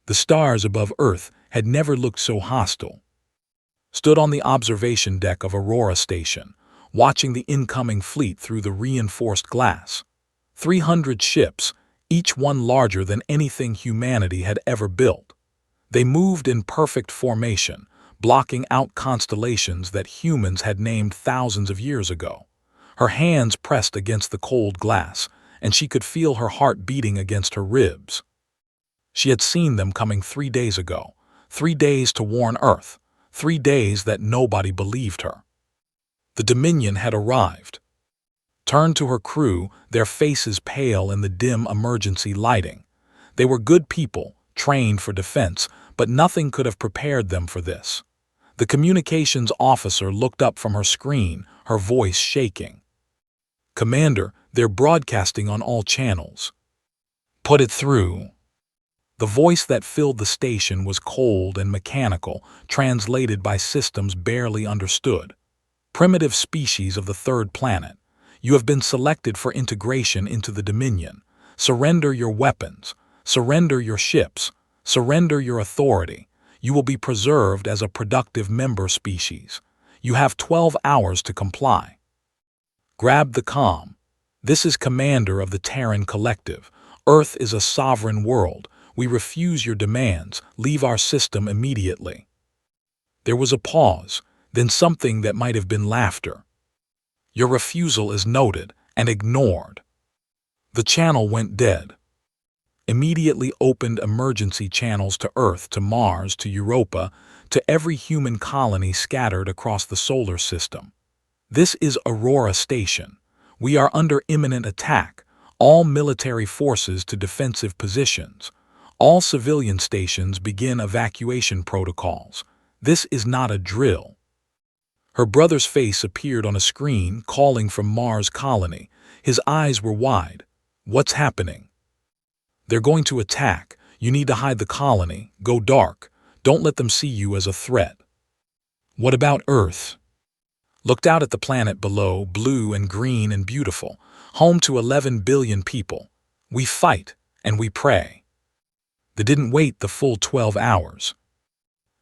The stars above Earth had never looked so hostile. Stood on the observation deck of Aurora Station, watching the incoming fleet through the reinforced glass. 300 ships, each one larger than anything humanity had ever built. They moved in perfect formation, blocking out constellations that humans had named thousands of years ago. Her hands pressed against the cold glass, and she could feel her heart beating against her ribs. She had seen them coming 3 days ago, 3 days to warn Earth, 3 days that nobody believed her. The Dominion had arrived. Turned to her crew, their faces pale in the dim emergency lighting. They were good people, trained for defense, but nothing could have prepared them for this. The communications officer looked up from her screen, her voice shaking. "Commander, they're broadcasting on all channels." "Put it through." The voice that filled the station was cold and mechanical, translated by systems barely understood. "Primitive species of the third planet. You have been selected for integration into the Dominion. Surrender your weapons. Surrender your ships. Surrender your authority. You will be preserved as a productive member species. You have 12 hours to comply." Grab the comm. "This is Commander of the Terran Collective. Earth is a sovereign world. We refuse your demands. Leave our system immediately." There was a pause, then something that might have been laughter. "Your refusal is noted and ignored." The channel went dead. Immediately opened emergency channels to Earth, to Mars, to Europa, to every human colony scattered across the solar system. "This is Aurora Station. We are under imminent attack. All military forces to defensive positions. All civilian stations begin evacuation protocols. This is not a drill." Her brother's face appeared on a screen, calling from Mars colony. His eyes were wide. "What's happening?" "They're going to attack. You need to hide the colony. Go dark. Don't let them see you as a threat." "What about Earth?" Looked out at the planet below, blue and green and beautiful, home to 11 billion people. "We fight, and we pray." They didn't wait the full 12 hours.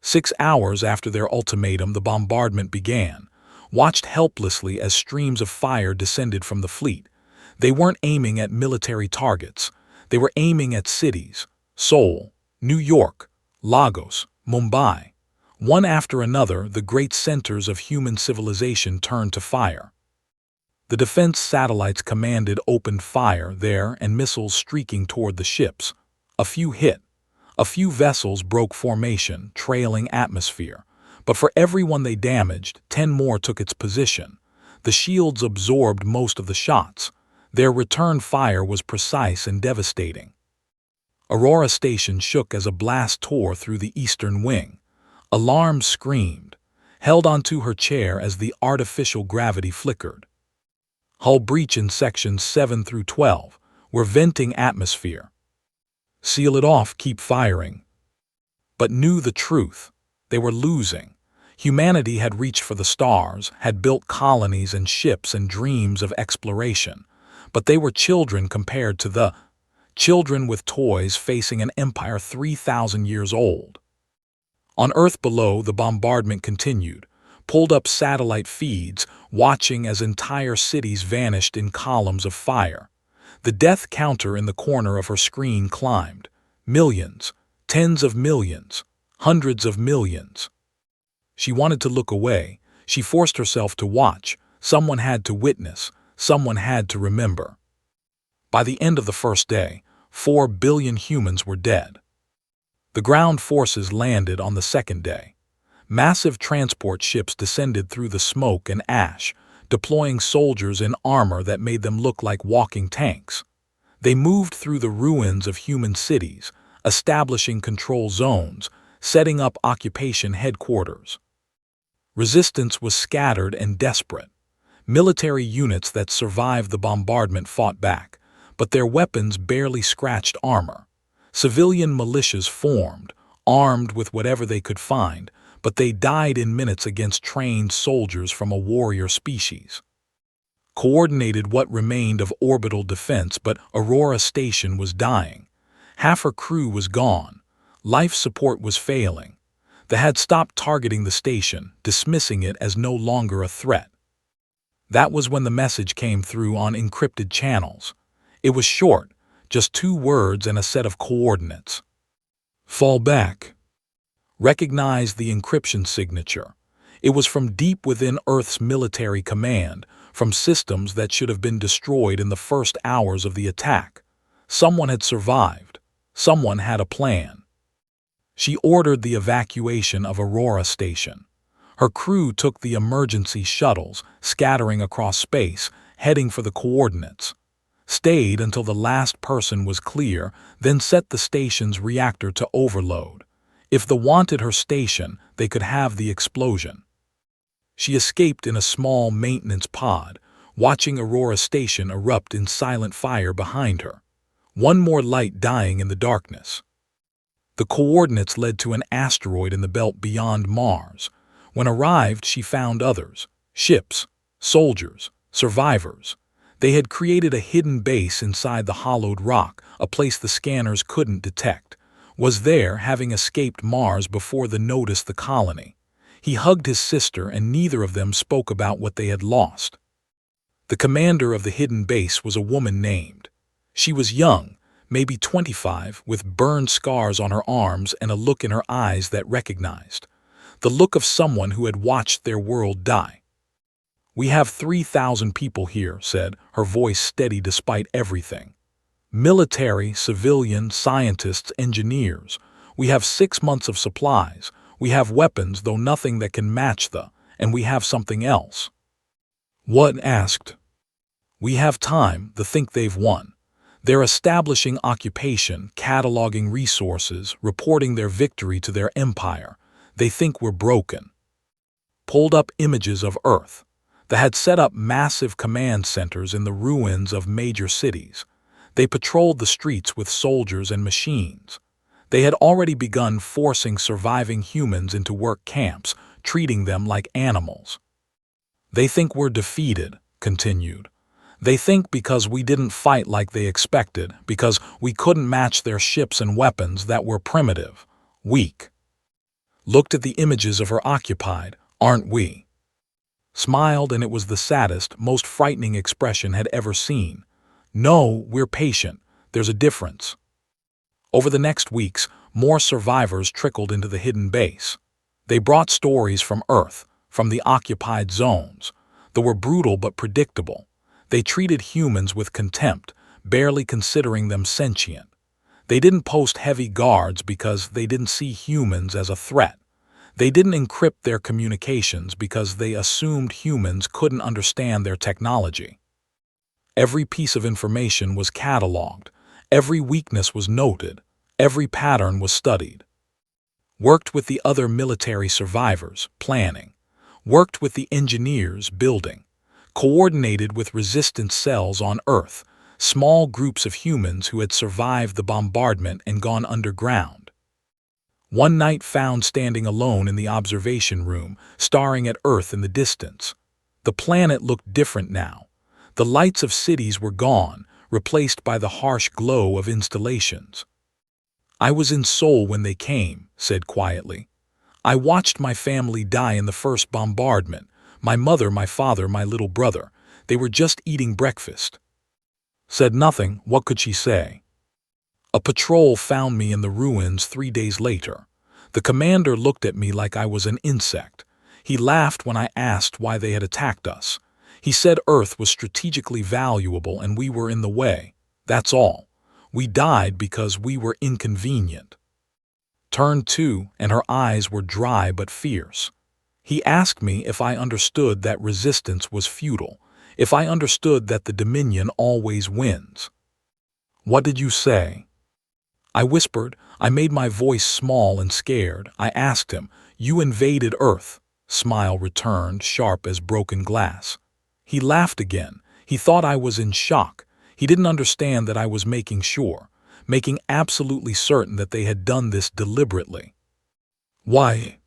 6 hours after their ultimatum, the bombardment began, watched helplessly as streams of fire descended from the fleet. They weren't aiming at military targets. They were aiming at cities: Seoul, New York, Lagos, Mumbai. One after another, the great centers of human civilization turned to fire. The defense satellites commanded opened fire there, and missiles streaking toward the ships. A few hit. A few vessels broke formation, trailing atmosphere. But for every one they damaged, 10 more took its position. The shields absorbed most of the shots. Their return fire was precise and devastating. Aurora Station shook as a blast tore through the eastern wing. Alarm screamed, held onto her chair as the artificial gravity flickered. Hull breach in sections 7 through 12. We're venting atmosphere. Seal it off, keep firing. But knew the truth. They were losing. Humanity had reached for the stars, had built colonies and ships and dreams of exploration. But they were children compared to the children with toys facing an empire 3,000 years old. On Earth below, the bombardment continued, pulled up satellite feeds, watching as entire cities vanished in columns of fire. The death counter in the corner of her screen climbed. Millions, tens of millions, hundreds of millions. She wanted to look away. She forced herself to watch. Someone had to witness. Someone had to remember. By the end of the first day, 4 billion humans were dead. The ground forces landed on the second day. Massive transport ships descended through the smoke and ash, deploying soldiers in armor that made them look like walking tanks. They moved through the ruins of human cities, establishing control zones, setting up occupation headquarters. Resistance was scattered and desperate. Military units that survived the bombardment fought back, but their weapons barely scratched armor. Civilian militias formed, armed with whatever they could find, but they died in minutes against trained soldiers from a warrior species. Coordinated what remained of orbital defense, but Aurora Station was dying. Half her crew was gone. Life support was failing. They had stopped targeting the station, dismissing it as no longer a threat. That was when the message came through on encrypted channels. It was short, just 2 words and a set of coordinates. Fall back. Recognize the encryption signature. It was from deep within Earth's military command, from systems that should have been destroyed in the first hours of the attack. Someone had survived. Someone had a plan. She ordered the evacuation of Aurora Station. Her crew took the emergency shuttles, scattering across space, heading for the coordinates. Stayed until the last person was clear, then set the station's reactor to overload. If they wanted her station, they could have the explosion. She escaped in a small maintenance pod, watching Aurora Station erupt in silent fire behind her. One more light dying in the darkness. The coordinates led to an asteroid in the belt beyond Mars. When arrived, she found others, ships, soldiers, survivors. They had created a hidden base inside the hollowed rock, a place the scanners couldn't detect. Was there, having escaped Mars before they noticed the colony. He hugged his sister, and neither of them spoke about what they had lost. The commander of the hidden base was a woman named. She was young, maybe 25, with burned scars on her arms and a look in her eyes that recognized. The look of someone who had watched their world die. "We have 3,000 people here," said, her voice steady despite everything. "Military, civilian, scientists, engineers. We have 6 months of supplies. We have weapons, though nothing that can match and we have something else." "What?" asked. "We have time. They think they've won. They're establishing occupation, cataloging resources, reporting their victory to their empire. They think we're broken." Pulled up images of Earth. They had set up massive command centers in the ruins of major cities. They patrolled the streets with soldiers and machines. They had already begun forcing surviving humans into work camps, treating them like animals. "They think we're defeated," continued. "They think because we didn't fight like they expected, because we couldn't match their ships and weapons, that we're primitive, weak." Looked at the images of her occupied, "Aren't we?" Smiled, and it was the saddest, most frightening expression had ever seen. "No, we're patient. There's a difference." Over the next weeks, more survivors trickled into the hidden base. They brought stories from Earth, from the occupied zones. They were brutal but predictable. They treated humans with contempt, barely considering them sentient. They didn't post heavy guards because they didn't see humans as a threat. They didn't encrypt their communications because they assumed humans couldn't understand their technology. Every piece of information was cataloged. Every weakness was noted. Every pattern was studied. Worked with the other military survivors, planning. Worked with the engineers, building. Coordinated with resistance cells on Earth, small groups of humans who had survived the bombardment and gone underground. One night found standing alone in the observation room, staring at Earth in the distance. The planet looked different now. The lights of cities were gone, replaced by the harsh glow of installations. "I was in Seoul when they came," said quietly. "I watched my family die in the first bombardment. My mother, my father, my little brother. They were just eating breakfast." Said nothing. What could she say? "A patrol found me in the ruins 3 days later. The commander looked at me like I was an insect. He laughed when I asked why they had attacked us. He said Earth was strategically valuable and we were in the way. That's all. We died because we were inconvenient." Turned to, and her eyes were dry but fierce. "He asked me if I understood that resistance was futile, if I understood that the Dominion always wins." "What did you say?" I whispered. I made my voice small and scared. I asked him, "You invaded Earth." Smile returned, sharp as broken glass. He laughed again. He thought I was in shock. He didn't understand that I was making sure, making absolutely certain that they had done this deliberately. "Why?"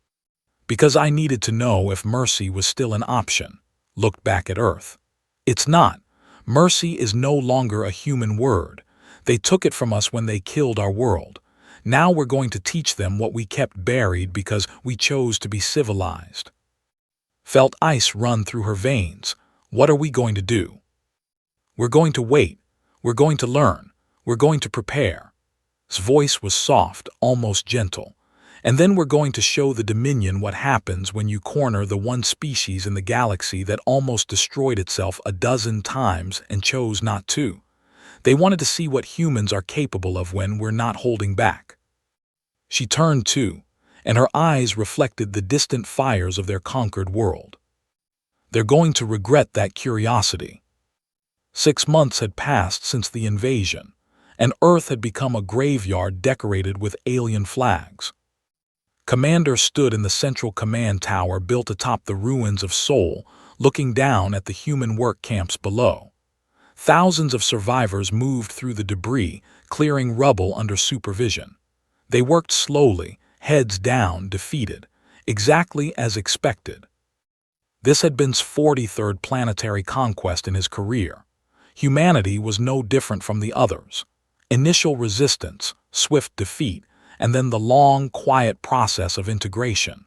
"Because I needed to know if mercy was still an option." Looked back at Earth. "It's not. Mercy is no longer a human word. They took it from us when they killed our world. Now we're going to teach them what we kept buried because we chose to be civilized. Felt ice run through her veins. What are we going to do? We're going to wait. We're going to learn. We're going to prepare. His voice was soft, almost gentle. And then we're going to show the Dominion what happens when you corner the one species in the galaxy that almost destroyed itself a dozen times and chose not to. They wanted to see what humans are capable of when we're not holding back. She turned too, and her eyes reflected the distant fires of their conquered world. They're going to regret that curiosity. 6 months had passed since the invasion, and Earth had become a graveyard decorated with alien flags. Commander stood in the central command tower built atop the ruins of Sol, looking down at the human work camps below. Thousands of survivors moved through the debris, clearing rubble under supervision. They worked slowly, heads down, defeated, exactly as expected. This had been his 43rd planetary conquest in his career. Humanity was no different from the others. Initial resistance, swift defeat, and then the long, quiet process of integration.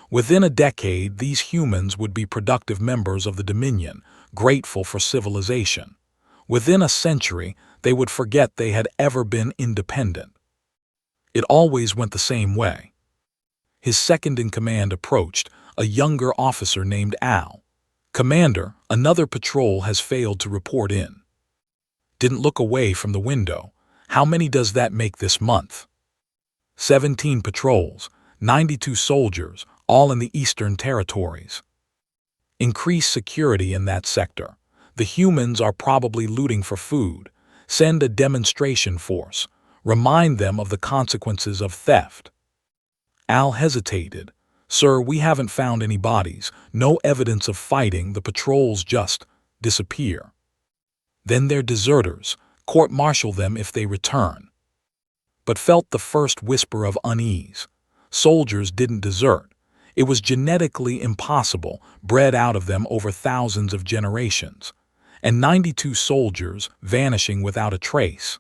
Within a decade, these humans would be productive members of the Dominion, grateful for civilization. Within a century, they would forget they had ever been independent. It always went the same way. His second-in-command approached, a younger officer named Al. "Commander, another patrol has failed to report in." Didn't look away from the window. "How many does that make this month?" 17 patrols, 92 soldiers, all in the Eastern Territories. Increase security in that sector. The humans are probably looting for food. Send a demonstration force. Remind them of the consequences of theft. Al hesitated. "Sir, we haven't found any bodies, no evidence of fighting, the patrols just disappear." "Then they're deserters. Court-martial them if they return." But felt the first whisper of unease. Soldiers didn't desert. It was genetically impossible, bred out of them over thousands of generations. And 92 soldiers vanishing without a trace.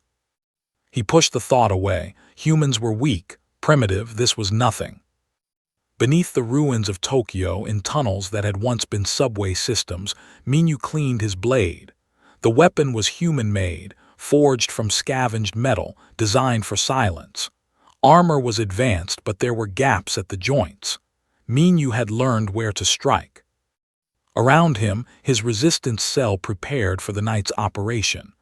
He pushed the thought away. Humans were weak, primitive, this was nothing. Beneath the ruins of Tokyo, in tunnels that had once been subway systems, Minyu cleaned his blade. The weapon was human-made, forged from scavenged metal, designed for silence. Armor was advanced, but there were gaps at the joints. Minyu had learned where to strike. Around him, his resistance cell prepared for the night's operation.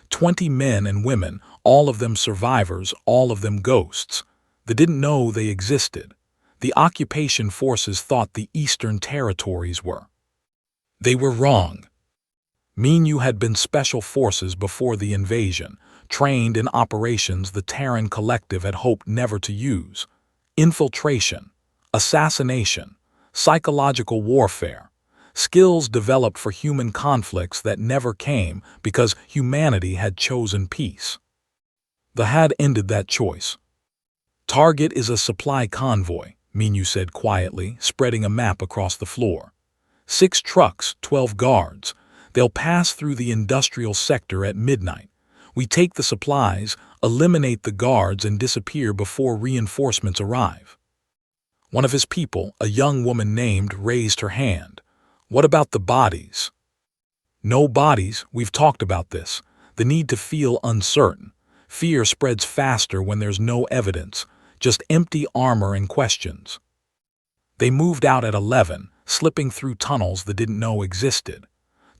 20 men and women, all of them survivors, all of them ghosts. They didn't know they existed. The occupation forces thought the Eastern Territories were. They were wrong. Minyu had been special forces before the invasion, trained in operations the Terran Collective had hoped never to use. Infiltration, assassination, psychological warfare, skills developed for human conflicts that never came because humanity had chosen peace. The had ended that choice. "Target is a supply convoy," Minyu said quietly, spreading a map across the floor. 6 trucks, 12 guards. They'll pass through the industrial sector at midnight. We take the supplies, eliminate the guards, and disappear before reinforcements arrive. One of his people, a young woman named, raised her hand. "What about the bodies?" "No bodies, we've talked about this. The need to feel uncertain. Fear spreads faster when there's no evidence, just empty armor and questions." They moved out at 11, slipping through tunnels they didn't know existed.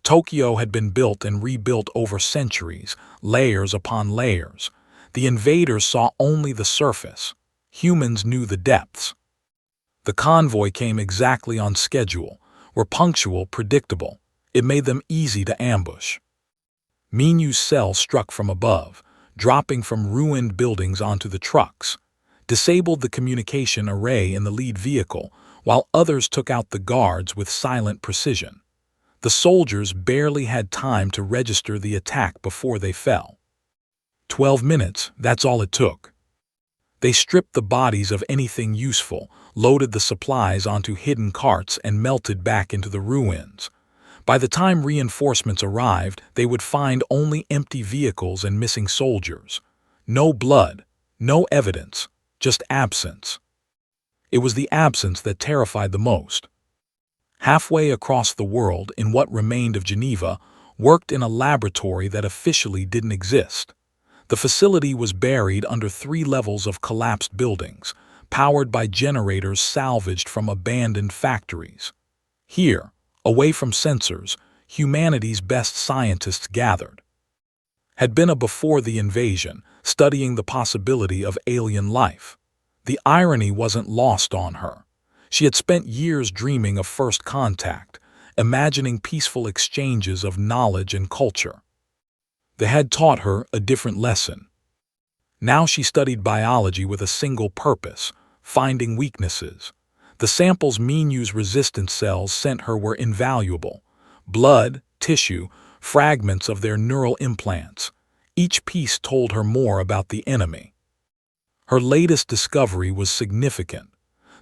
Tokyo had been built and rebuilt over centuries, layers upon layers. The invaders saw only the surface. Humans knew the depths. The convoy came exactly on schedule, were punctual, predictable. It made them easy to ambush. Minyu's cell struck from above, dropping from ruined buildings onto the trucks, disabled the communication array in the lead vehicle, while others took out the guards with silent precision. The soldiers barely had time to register the attack before they fell. 12 minutes, that's all it took. They stripped the bodies of anything useful, loaded the supplies onto hidden carts, and melted back into the ruins. By the time reinforcements arrived, they would find only empty vehicles and missing soldiers. No blood, No evidence, just absence. It was the absence that terrified the most. Halfway across the world, in what remained of Geneva, worked in a laboratory that officially didn't exist. The facility was buried under 3 levels of collapsed buildings, powered by generators salvaged from abandoned factories. Here, away from sensors, humanity's best scientists gathered. Had been a before the invasion, studying the possibility of alien life. The irony wasn't lost on her. She had spent years dreaming of first contact, imagining peaceful exchanges of knowledge and culture. They had taught her a different lesson. Now she studied biology with a single purpose: finding weaknesses. The samples Minu's resistant cells sent her were invaluable. Blood, tissue, fragments of their neural implants. Each piece told her more about the enemy. Her latest discovery was significant.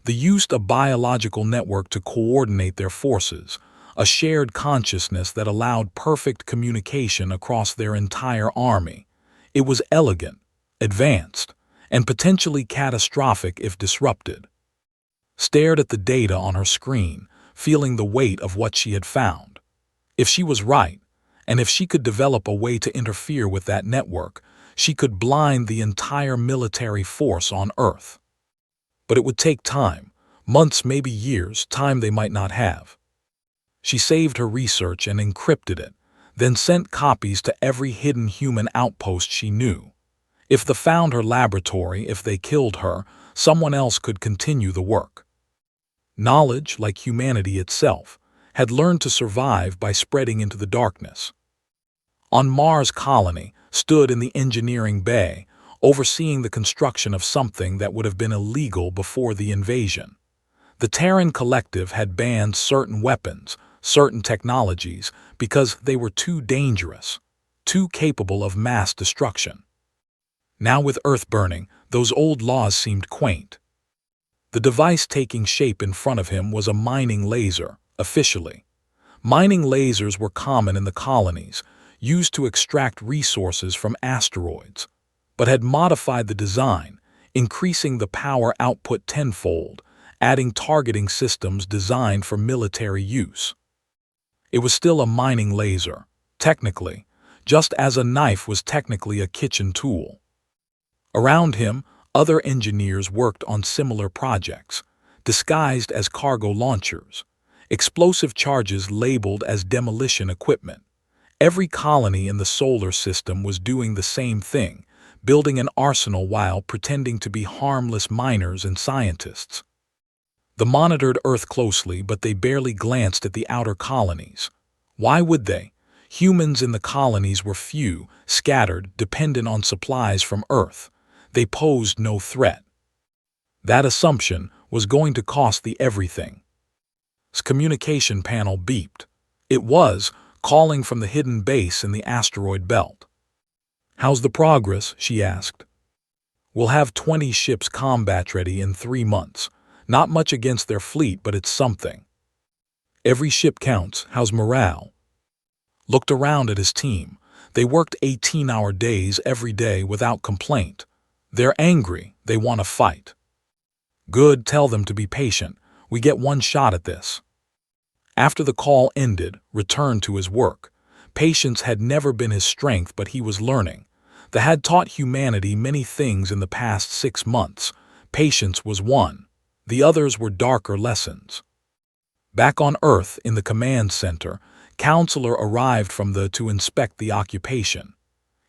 The use of a biological network to coordinate their forces, a shared consciousness that allowed perfect communication across their entire army. It was elegant, advanced, and potentially catastrophic if disrupted. Stared at the data on her screen, feeling the weight of what she had found. If she was right, and if she could develop a way to interfere with that network, she could blind the entire military force on Earth. But it would take time, months, maybe years, time they might not have. She saved her research and encrypted it, then sent copies to every hidden human outpost she knew. If they found her laboratory, if they killed her, someone else could continue the work. Knowledge, like humanity itself, had learned to survive by spreading into the darkness. On Mars' colony, stood in the engineering bay, overseeing the construction of something that would have been illegal before the invasion. The Terran Collective had banned certain weapons, certain technologies, because they were too dangerous, too capable of mass destruction. Now with Earth burning, those old laws seemed quaint. The device taking shape in front of him was a mining laser, officially. Mining lasers were common in the colonies, used to extract resources from asteroids, but had modified the design, increasing the power output tenfold, adding targeting systems designed for military use. It was still a mining laser, technically, just as a knife was technically a kitchen tool. Around him, other engineers worked on similar projects, disguised as cargo launchers, explosive charges labeled as demolition equipment. Every colony in the solar system was doing the same thing, building an arsenal while pretending to be harmless miners and scientists. They monitored Earth closely, but they barely glanced at the outer colonies. Why would they? Humans in the colonies were few, scattered, dependent on supplies from Earth. They posed no threat. That assumption was going to cost the everything. His communication panel beeped. It was calling from the hidden base in the asteroid belt. "How's the progress?" she asked. "We'll have 20 ships combat ready in 3 months. Not much against their fleet, but it's something." "Every ship counts. How's morale?" Looked around at his team. They worked 18-hour days every day without complaint. They're angry. They want to fight. "Good, tell them to be patient. We get one shot at this." After the call ended, returned to his work. Patience had never been his strength, but he was learning. They had taught humanity many things in the past 6 months. Patience was one. The others were darker lessons. Back on Earth, in the command center, Counselor arrived from to inspect the occupation.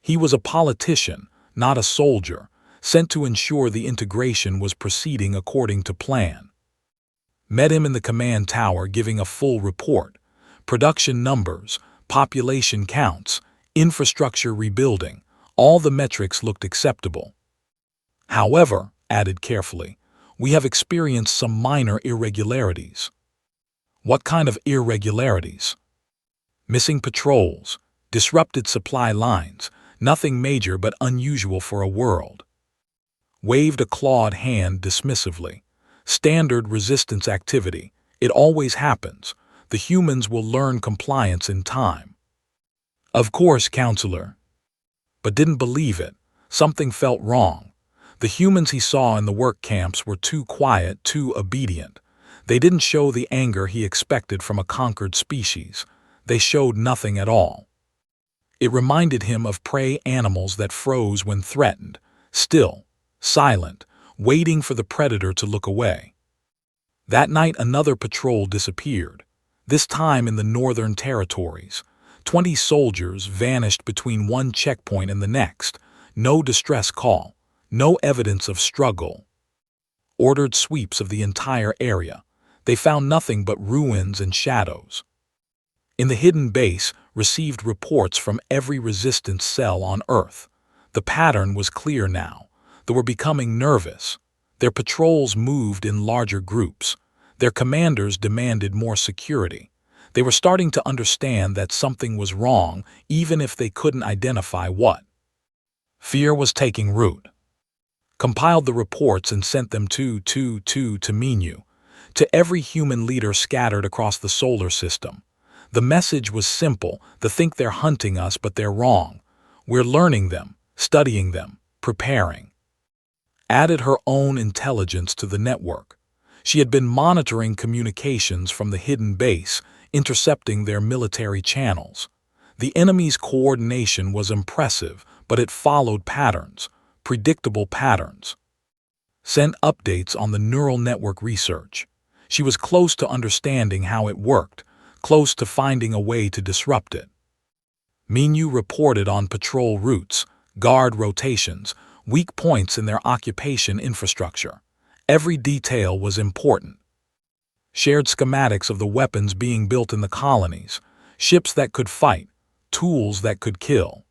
He was a politician, not a soldier, sent to ensure the integration was proceeding according to plan. Met him in the command tower giving a full report. Production numbers, population counts, infrastructure rebuilding, all the metrics looked acceptable. "However," added carefully, "we have experienced some minor irregularities." "What kind of irregularities?" "Missing patrols, disrupted supply lines, nothing major but unusual for a world." Waved a clawed hand dismissively. "Standard resistance activity. It always happens. The humans will learn compliance in time." "Of course, Counselor." But didn't believe it. Something felt wrong. The humans he saw in the work camps were too quiet, too obedient. They didn't show the anger he expected from a conquered species. They showed nothing at all. It reminded him of prey animals that froze when threatened, still, silent, waiting for the predator to look away. That night another patrol disappeared, this time in the northern territories. 20 soldiers vanished between one checkpoint and the next. No distress call, no evidence of struggle. Ordered sweeps of the entire area. They found nothing but ruins and shadows. In the hidden base, received reports from every resistance cell on Earth. The pattern was clear now. They were becoming nervous. Their patrols moved in larger groups. Their commanders demanded more security. They were starting to understand that something was wrong, even if they couldn't identify what. Fear was taking root. Compiled the reports and sent them to Minu, to every human leader scattered across the solar system. The message was simple: they think they're hunting us, but they're wrong. We're learning them, studying them, preparing. Added her own intelligence to the network. She had been monitoring communications from the hidden base, intercepting their military channels. The enemy's coordination was impressive, but it followed patterns, predictable patterns. Sent updates on the neural network research. She was close to understanding how it worked, close to finding a way to disrupt it. Minu reported on patrol routes, guard rotations, weak points in their occupation infrastructure. Every detail was important. Shared schematics of the weapons being built in the colonies, ships that could fight, tools that could kill.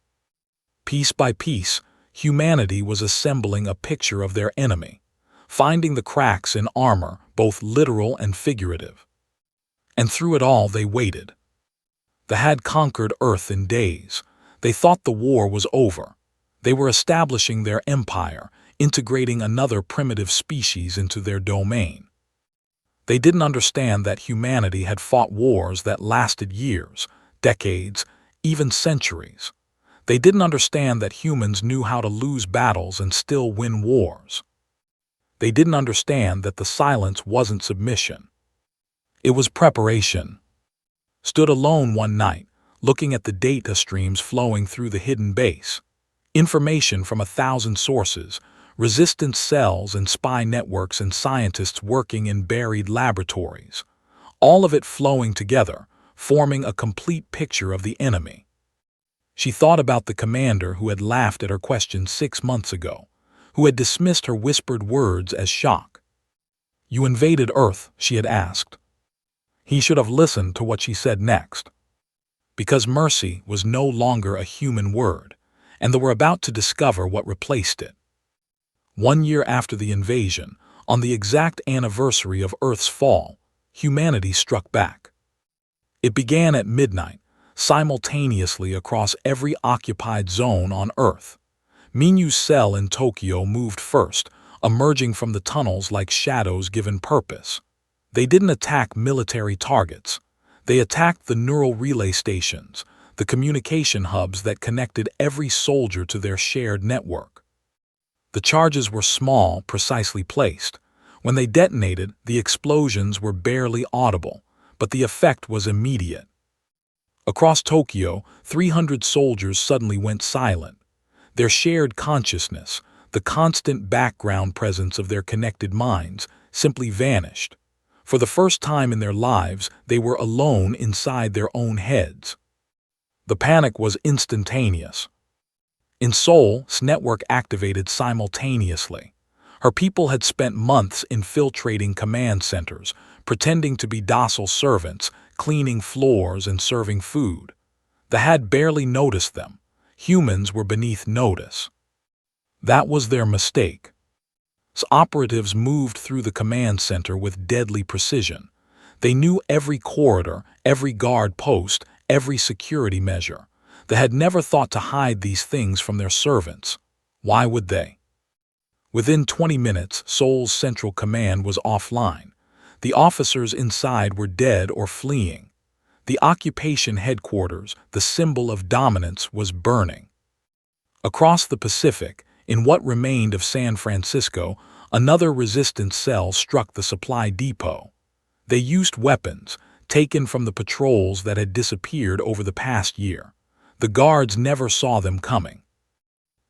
Piece by piece, humanity was assembling a picture of their enemy, finding the cracks in armor, both literal and figurative. And through it all they waited. They had conquered Earth in days. They thought the war was over. They were establishing their empire, integrating another primitive species into their domain. They didn't understand that humanity had fought wars that lasted years, decades, even centuries. They didn't understand that humans knew how to lose battles and still win wars. They didn't understand that the silence wasn't submission. It was preparation. Stood alone one night, looking at the data streams flowing through the hidden base. Information from 1,000 sources, resistance cells and spy networks and scientists working in buried laboratories. All of it flowing together, forming a complete picture of the enemy. She thought about the commander who had laughed at her question 6 months ago, who had dismissed her whispered words as shock. "You invaded Earth," she had asked. He should have listened to what she said next. Because mercy was no longer a human word, and they were about to discover what replaced it. 1 year after the invasion, on the exact anniversary of Earth's fall, humanity struck back. It began at midnight, simultaneously across every occupied zone on Earth. Minu's cell in Tokyo moved first, emerging from the tunnels like shadows given purpose. They didn't attack military targets. They attacked the neural relay stations, the communication hubs that connected every soldier to their shared network. The charges were small, precisely placed. When they detonated, the explosions were barely audible, but the effect was immediate. Across Tokyo, 300 soldiers suddenly went silent. Their shared consciousness, the constant background presence of their connected minds, simply vanished. For the first time in their lives, they were alone inside their own heads. The panic was instantaneous. In Seoul's network activated simultaneously. Her people had spent months infiltrating command centers, pretending to be docile servants, cleaning floors and serving food. They had barely noticed them. Humans were beneath notice. That was their mistake. Operatives moved through the command center with deadly precision. They knew every corridor, every guard post, every security measure. They had never thought to hide these things from their servants. Why would they? Within 20 minutes, Seoul's central command was offline. The officers inside were dead or fleeing. The occupation headquarters, the symbol of dominance, was burning. Across the Pacific, In what remained of San Francisco, another resistance cell struck the supply depot. They used weapons, taken from the patrols that had disappeared over the past year. The guards never saw them coming.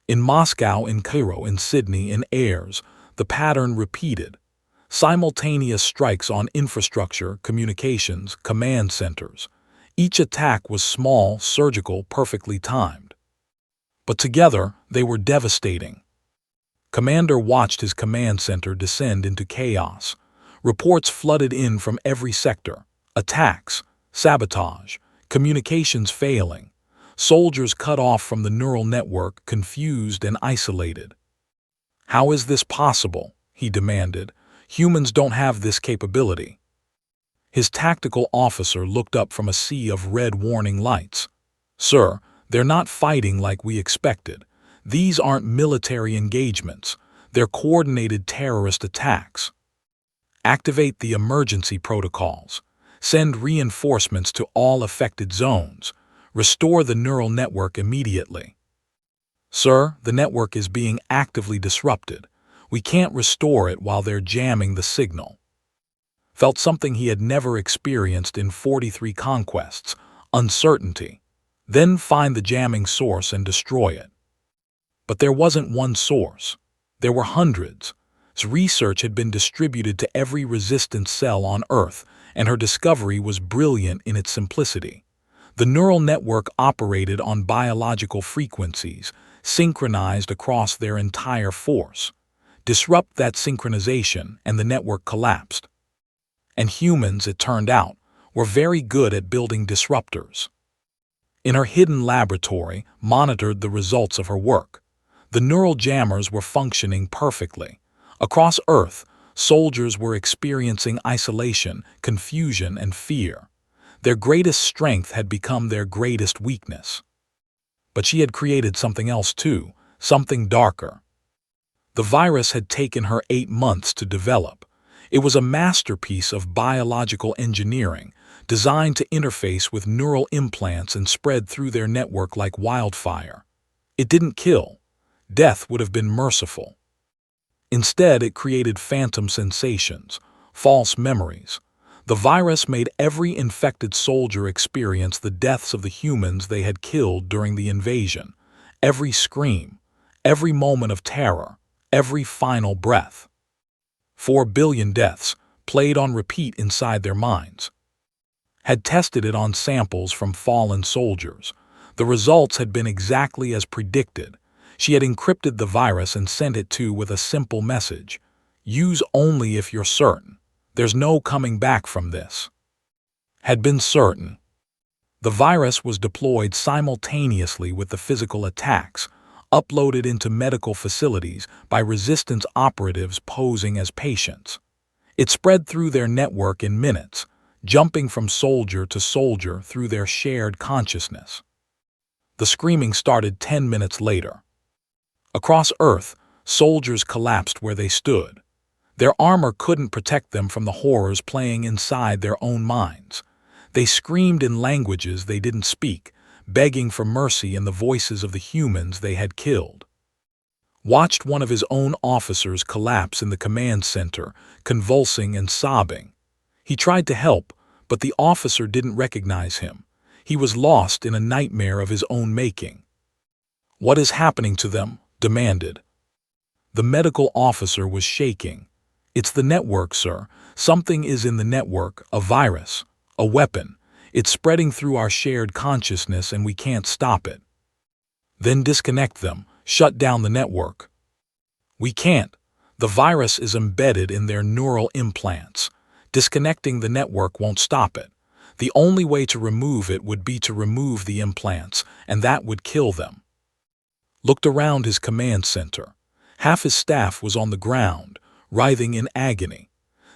In Moscow, in Cairo, in Sydney, in Ayers, the pattern repeated. Simultaneous strikes on infrastructure, communications, command centers. Each attack was small, surgical, perfectly timed. But together, they were devastating. Commander watched his command center descend into chaos. Reports flooded in from every sector. Attacks, sabotage, communications failing. Soldiers cut off from the neural network, confused and isolated. "How is this possible?" he demanded. "Humans don't have this capability." His tactical officer looked up from a sea of red warning lights. "Sir, they're not fighting like we expected. These aren't military engagements. They're coordinated terrorist attacks. Activate the emergency protocols. Send reinforcements to all affected zones. Restore the neural network immediately." "Sir, the network is being actively disrupted. We can't restore it while they're jamming the signal." Felt something he had never experienced in 43 conquests: uncertainty. Then find the jamming source and destroy it. But there wasn't one source. There were hundreds. Research had been distributed to every resistance cell on Earth, and her discovery was brilliant in its simplicity. The neural network operated on biological frequencies, synchronized across their entire force. Disrupt that synchronization, and the network collapsed. And humans, it turned out, were very good at building disruptors. In her hidden laboratory, monitored the results of her work. The neural jammers were functioning perfectly. Across Earth, soldiers were experiencing isolation, confusion, and fear. Their greatest strength had become their greatest weakness. But she had created something else too, something darker. The virus had taken her 8 months to develop. It was a masterpiece of biological engineering, designed to interface with neural implants and spread through their network like wildfire. It didn't kill. Death would have been merciful. Instead, it created phantom sensations, false memories. The virus made every infected soldier experience the deaths of the humans they had killed during the invasion. Every scream, every moment of terror, every final breath. 4 billion deaths, played on repeat inside their minds. Had tested it on samples from fallen soldiers. The results had been exactly as predicted. She had encrypted the virus and sent it with a simple message: "Use only if you're certain. There's no coming back from this." Had been certain. The virus was deployed simultaneously with the physical attacks, uploaded into medical facilities by resistance operatives posing as patients. It spread through their network in minutes, jumping from soldier to soldier through their shared consciousness. The screaming started 10 minutes later. Across Earth, soldiers collapsed where they stood. Their armor couldn't protect them from the horrors playing inside their own minds. They screamed in languages they didn't speak, begging for mercy in the voices of the humans they had killed. Watched one of his own officers collapse in the command center, convulsing and sobbing. He tried to help, but the officer didn't recognize him. He was lost in a nightmare of his own making. "What is happening to them?" demanded. The medical officer was shaking. "It's the network, sir. Something is in the network, a virus, a weapon. It's spreading through our shared consciousness and we can't stop it." "Then disconnect them, shut down the network." "We can't. The virus is embedded in their neural implants. Disconnecting the network won't stop it. The only way to remove it would be to remove the implants, and that would kill them." Looked around his command center. Half his staff was on the ground, writhing in agony.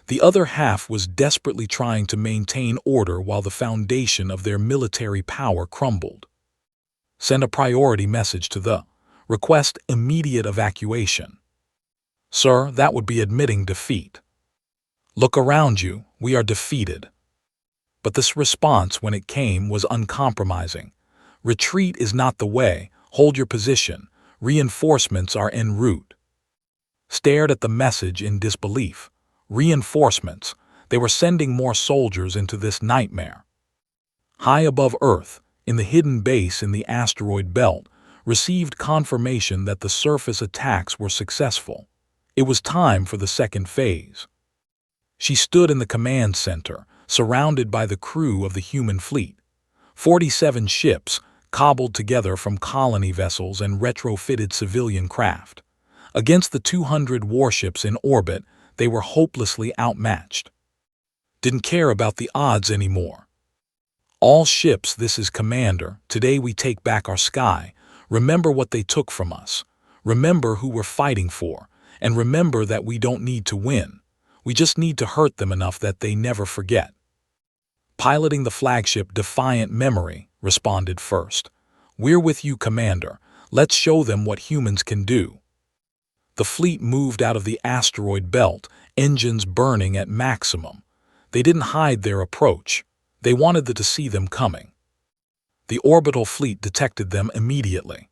The other half was desperately trying to maintain order while the foundation of their military power crumbled. Send a priority message to the request immediate evacuation. "Sir, that would be admitting defeat." "Look around you, we are defeated." But this response, when it came, was uncompromising. "Retreat is not the way. Hold your position. Reinforcements are en route. Stared at the message in disbelief. Reinforcements. They were sending more soldiers into this nightmare. High above Earth, in the hidden base in the asteroid belt, received confirmation that the surface attacks were successful. It was time for the second phase. She stood in the command center, surrounded by the crew of the human fleet. 47 ships, cobbled together from colony vessels and retrofitted civilian craft. Against the 200 warships in orbit, they were hopelessly outmatched. Didn't care about the odds anymore. All ships, this is Commander. Today we take back our sky. Remember what they took from us. Remember who we're fighting for. And remember that we don't need to win. We just need to hurt them enough that they never forget. Piloting the flagship Defiant Memory responded first. We're with you, Commander. Let's show them what humans can do. The fleet moved out of the asteroid belt, engines burning at maximum. They didn't hide their approach. They wanted to see them coming. The orbital fleet detected them immediately.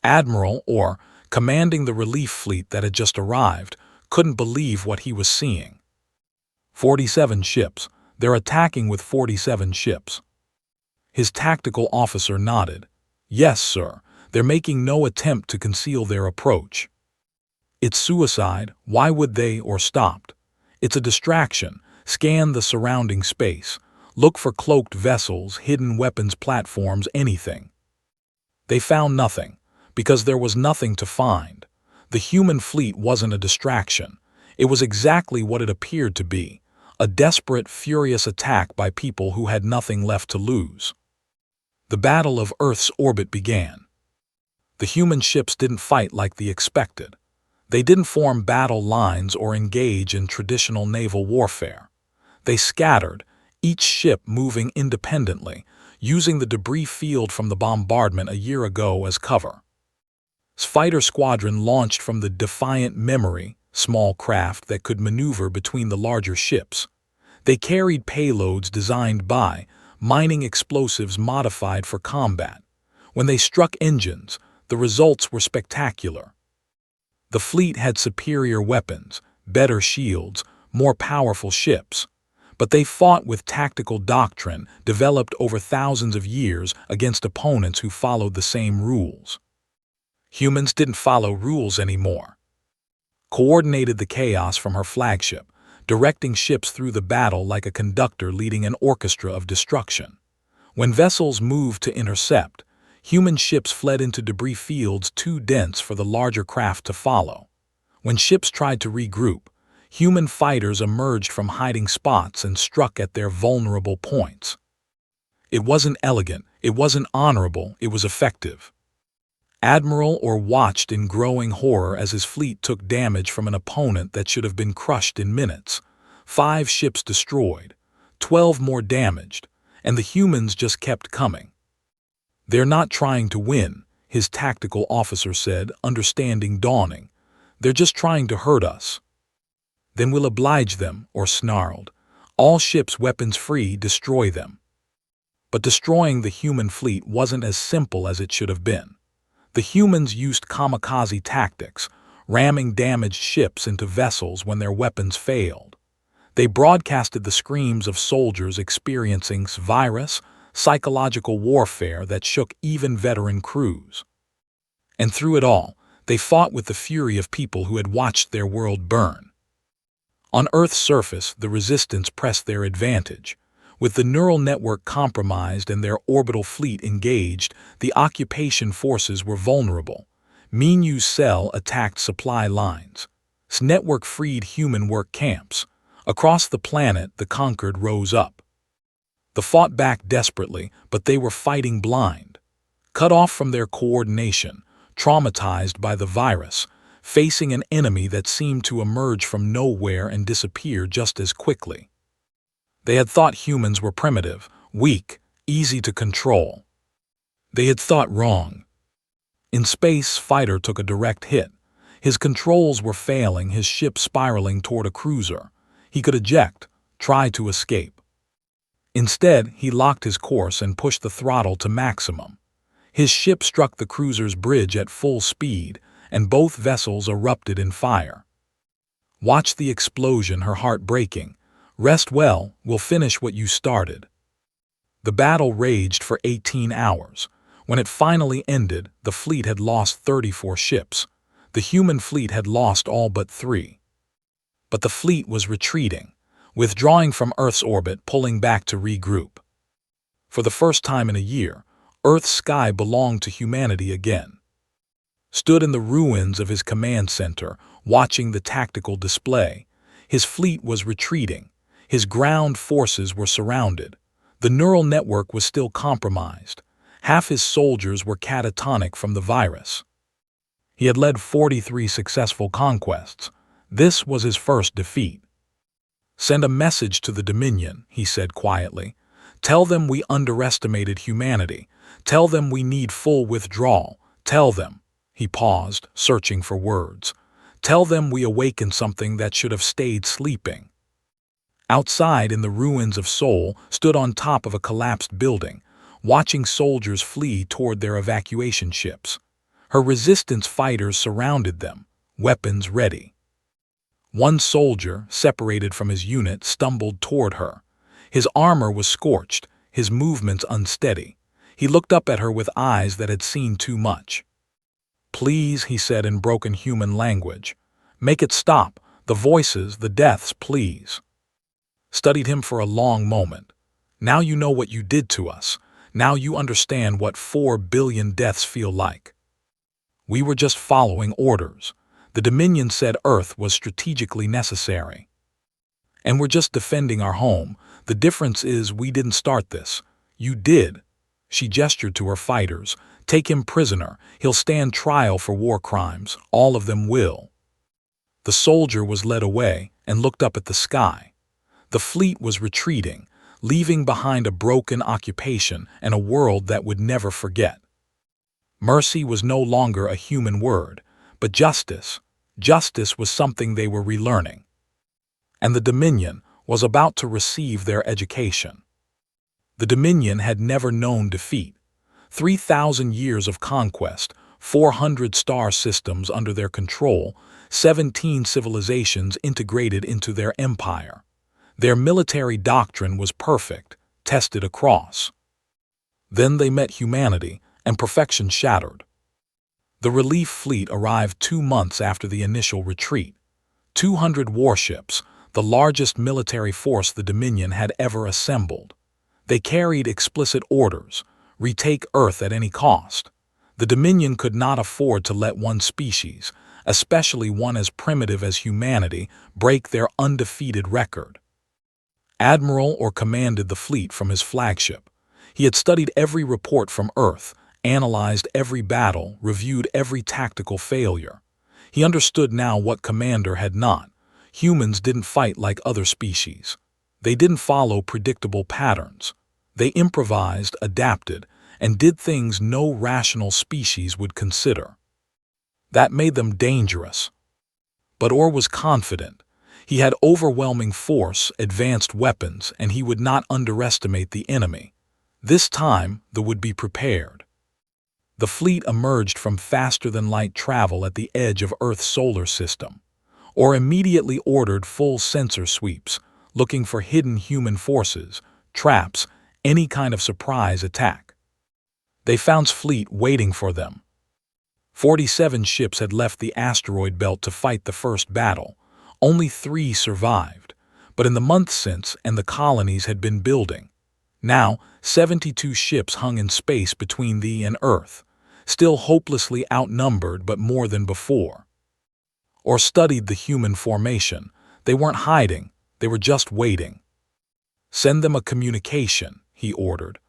Admiral, or commanding the relief fleet that had just arrived, couldn't believe what he was seeing. 47 ships. They're attacking with 47 ships. His tactical officer nodded. Yes, sir. They're making no attempt to conceal their approach. It's suicide. Why would they, or stopped? It's a distraction. Scan the surrounding space. Look for cloaked vessels, hidden weapons platforms, anything. They found nothing, because there was nothing to find. The human fleet wasn't a distraction. It was exactly what it appeared to be, a desperate, furious attack by people who had nothing left to lose. The battle of Earth's orbit began. The human ships didn't fight like they expected. They didn't form battle lines or engage in traditional naval warfare. They scattered, each ship moving independently, using the debris field from the bombardment a year ago as cover. Fighter Squadron launched from the Defiant Memory, small craft that could maneuver between the larger ships. They carried payloads designed by, mining explosives modified for combat. When they struck engines, the results were spectacular. The fleet had superior weapons, better shields, more powerful ships. But they fought with tactical doctrine developed over thousands of years against opponents who followed the same rules. Humans didn't follow rules anymore. Coordinated the chaos from her flagship, directing ships through the battle like a conductor leading an orchestra of destruction. When vessels moved to intercept, human ships fled into debris fields too dense for the larger craft to follow. When ships tried to regroup, human fighters emerged from hiding spots and struck at their vulnerable points. It wasn't elegant, it wasn't honorable, it was effective. Admiral Orr watched in growing horror as his fleet took damage from an opponent that should have been crushed in minutes. 5 ships destroyed, 12 more damaged, and the humans just kept coming. They're not trying to win, his tactical officer said, understanding dawning. They're just trying to hurt us. Then we'll oblige them, or snarled. All ships weapons-free, destroy them. But destroying the human fleet wasn't as simple as it should have been. The humans used kamikaze tactics, ramming damaged ships into vessels when their weapons failed. They broadcasted the screams of soldiers experiencing virus, psychological warfare that shook even veteran crews. And through it all, they fought with the fury of people who had watched their world burn. On Earth's surface, the resistance pressed their advantage. With the neural network compromised and their orbital fleet engaged, the occupation forces were vulnerable. Minu's cell attacked supply lines. Its network freed human work camps. Across the planet, the conquered rose up. They fought back desperately, but they were fighting blind. Cut off from their coordination, traumatized by the virus, facing an enemy that seemed to emerge from nowhere and disappear just as quickly. They had thought humans were primitive, weak, easy to control. They had thought wrong. In space, Fighter took a direct hit. His controls were failing, his ship spiraling toward a cruiser. He could eject, try to escape. Instead, he locked his course and pushed the throttle to maximum. His ship struck the cruiser's bridge at full speed, and both vessels erupted in fire. "Watch the explosion," her heart breaking. "Rest well, we'll finish what you started." The battle raged for 18 hours. When it finally ended, the fleet had lost 34 ships. The human fleet had lost all but 3. But the fleet was retreating, withdrawing from Earth's orbit, pulling back to regroup. For the first time in a year, Earth's sky belonged to humanity again. Stood in the ruins of his command center, watching the tactical display. His fleet was retreating. His ground forces were surrounded. The neural network was still compromised. Half his soldiers were catatonic from the virus. He had led 43 successful conquests. This was his first defeat. "Send a message to the Dominion," he said quietly. "Tell them we underestimated humanity. Tell them we need full withdrawal. Tell them—" He paused, searching for words. "Tell them we awakened something that should have stayed sleeping." Outside, in the ruins of Seoul, stood on top of a collapsed building, watching soldiers flee toward their evacuation ships. Her resistance fighters surrounded them, weapons ready. One soldier, separated from his unit, stumbled toward her. His armor was scorched, his movements unsteady. He looked up at her with eyes that had seen too much. "Please," he said in broken human language. "Make it stop. The voices, the deaths, please." Studied him for a long moment. "Now you know what you did to us. Now you understand what 4 billion deaths feel like. We were just following orders. The Dominion said Earth was strategically necessary. And we're just defending our home. The difference is we didn't start this. You did." She gestured to her fighters. "Take him prisoner. He'll stand trial for war crimes. All of them will." The soldier was led away and looked up at the sky. The fleet was retreating, leaving behind a broken occupation and a world that would never forget. Mercy was no longer a human word, but justice. Justice was something they were relearning. And the Dominion was about to receive their education. The Dominion had never known defeat. 3,000 years of conquest, 400 star systems under their control, 17 civilizations integrated into their empire. Their military doctrine was perfect, tested across. Then they met humanity, and perfection shattered. The relief fleet arrived 2 months after the initial retreat. 200 warships, the largest military force the Dominion had ever assembled. They carried explicit orders: retake Earth at any cost. The Dominion could not afford to let one species, especially one as primitive as humanity, break their undefeated record. Admiral Orr commanded the fleet from his flagship. He had studied every report from Earth, analyzed every battle, reviewed every tactical failure. He understood now what Commander had not. Humans didn't fight like other species. They didn't follow predictable patterns. They improvised, adapted, and did things no rational species would consider. That made them dangerous. But Orr was confident. He had overwhelming force, advanced weapons, and he would not underestimate the enemy. This time, they would be prepared. The fleet emerged from faster-than-light travel at the edge of Earth's solar system. Orr immediately ordered full sensor sweeps, looking for hidden human forces, traps, any kind of surprise attack. They found fleet waiting for them. 47 ships had left the asteroid belt to fight the first battle. Only 3 survived, but in the months since, and the colonies had been building. Now, 72 ships hung in space between thee and Earth, still hopelessly outnumbered but more than before. Or studied the human formation. They weren't hiding, they were just waiting. "Send them a communication," he ordered.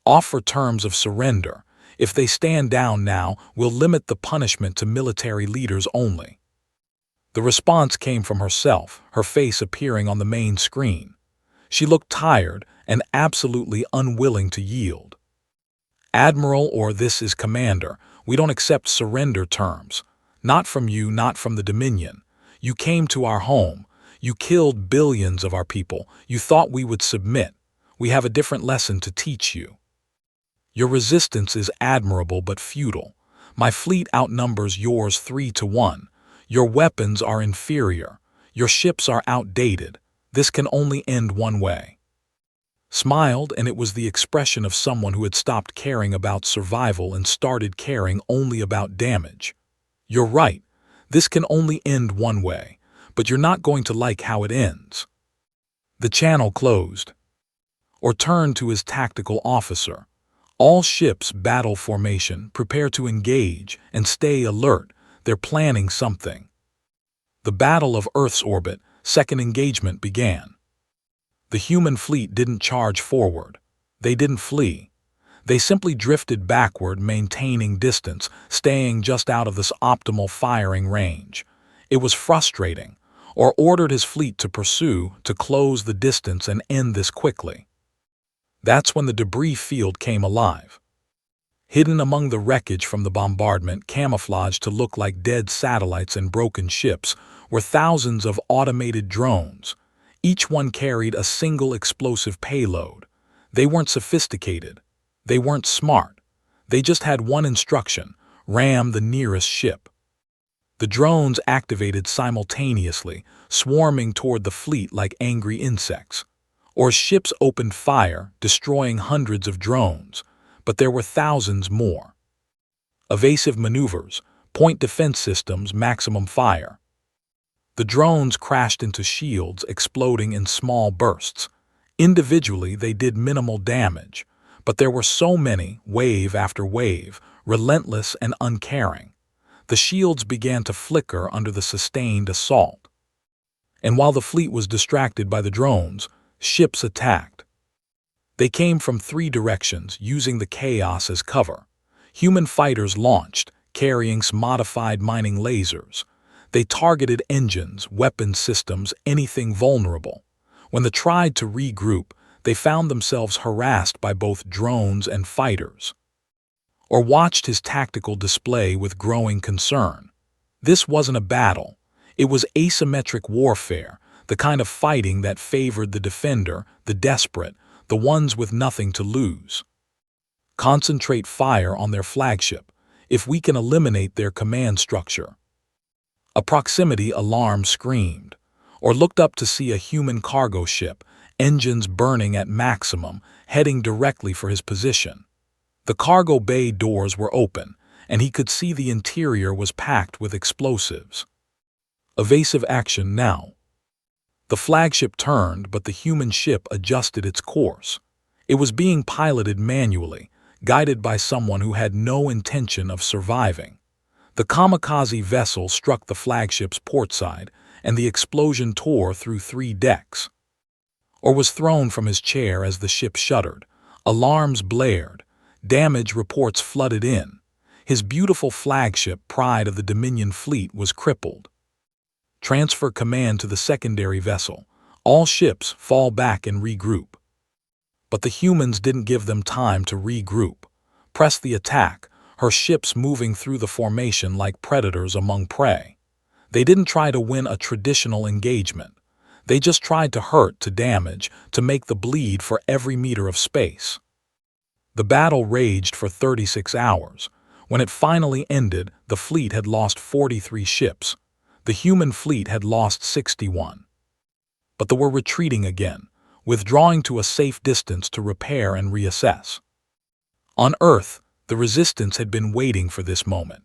"Offer terms of surrender. If they stand down now, we'll limit the punishment to military leaders only." The response came from herself, her face appearing on the main screen. She looked tired and absolutely unwilling to yield. "Admiral, or this is Commander, we don't accept surrender terms. Not from you, not from the Dominion. You came to our home. You killed billions of our people. You thought we would submit. We have a different lesson to teach you." Your resistance is admirable but futile. My fleet outnumbers yours 3-1. Your weapons are inferior. Your ships are outdated. This can only end one way. Smiled, and it was the expression of someone who had stopped caring about survival and started caring only about damage. You're right. This can only end one way, but you're not going to like how it ends. The channel closed. Or turned to his tactical officer. All ships, battle formation, prepare to engage and stay alert. They're planning something. The Battle of Earth's orbit, second engagement began. The human fleet didn't charge forward. They didn't flee. They simply drifted backward, maintaining distance, staying just out of this optimal firing range. It was frustrating, or ordered his fleet to pursue, to close the distance and end this quickly. That's when the debris field came alive. Hidden among the wreckage from the bombardment, camouflaged to look like dead satellites and broken ships, were thousands of automated drones. Each one carried a single explosive payload. They weren't sophisticated. They weren't smart. They just had one instruction: ram the nearest ship. The drones activated simultaneously, swarming toward the fleet like angry insects. Or ships opened fire, destroying hundreds of drones, but there were thousands more. Evasive maneuvers, point defense systems, maximum fire. The drones crashed into shields, exploding in small bursts. Individually, they did minimal damage, but there were so many, wave after wave, relentless and uncaring. The shields began to flicker under the sustained assault. And while the fleet was distracted by the drones, ships attacked. They came from 3 directions, using the chaos as cover. Human fighters launched, carrying modified mining lasers. They targeted engines, weapon systems, anything vulnerable. When they tried to regroup, they found themselves harassed by both drones and fighters. Or watched his tactical display with growing concern. This wasn't a battle. It was asymmetric warfare, the kind of fighting that favored the defender, the desperate, the ones with nothing to lose. Concentrate fire on their flagship, if we can eliminate their command structure. A proximity alarm screamed, or looked up to see a human cargo ship, engines burning at maximum, heading directly for his position. The cargo bay doors were open, and he could see the interior was packed with explosives. Evasive action now. The flagship turned, but the human ship adjusted its course. It was being piloted manually, guided by someone who had no intention of surviving. The kamikaze vessel struck the flagship's port side, and the explosion tore through 3 decks. Or was thrown from his chair as the ship shuddered. Alarms blared. Damage reports flooded in. His beautiful flagship, pride of the Dominion fleet, was crippled. Transfer command to the secondary vessel. All ships fall back and regroup. But the humans didn't give them time to regroup. Press the attack, her ships moving through the formation like predators among prey. They didn't try to win a traditional engagement. They just tried to hurt, to damage, to make the bleed for every meter of space. The battle raged for 36 hours. When it finally ended, the fleet had lost 43 ships. The human fleet had lost 61. But they were retreating again, withdrawing to a safe distance to repair and reassess. On Earth, the resistance had been waiting for this moment.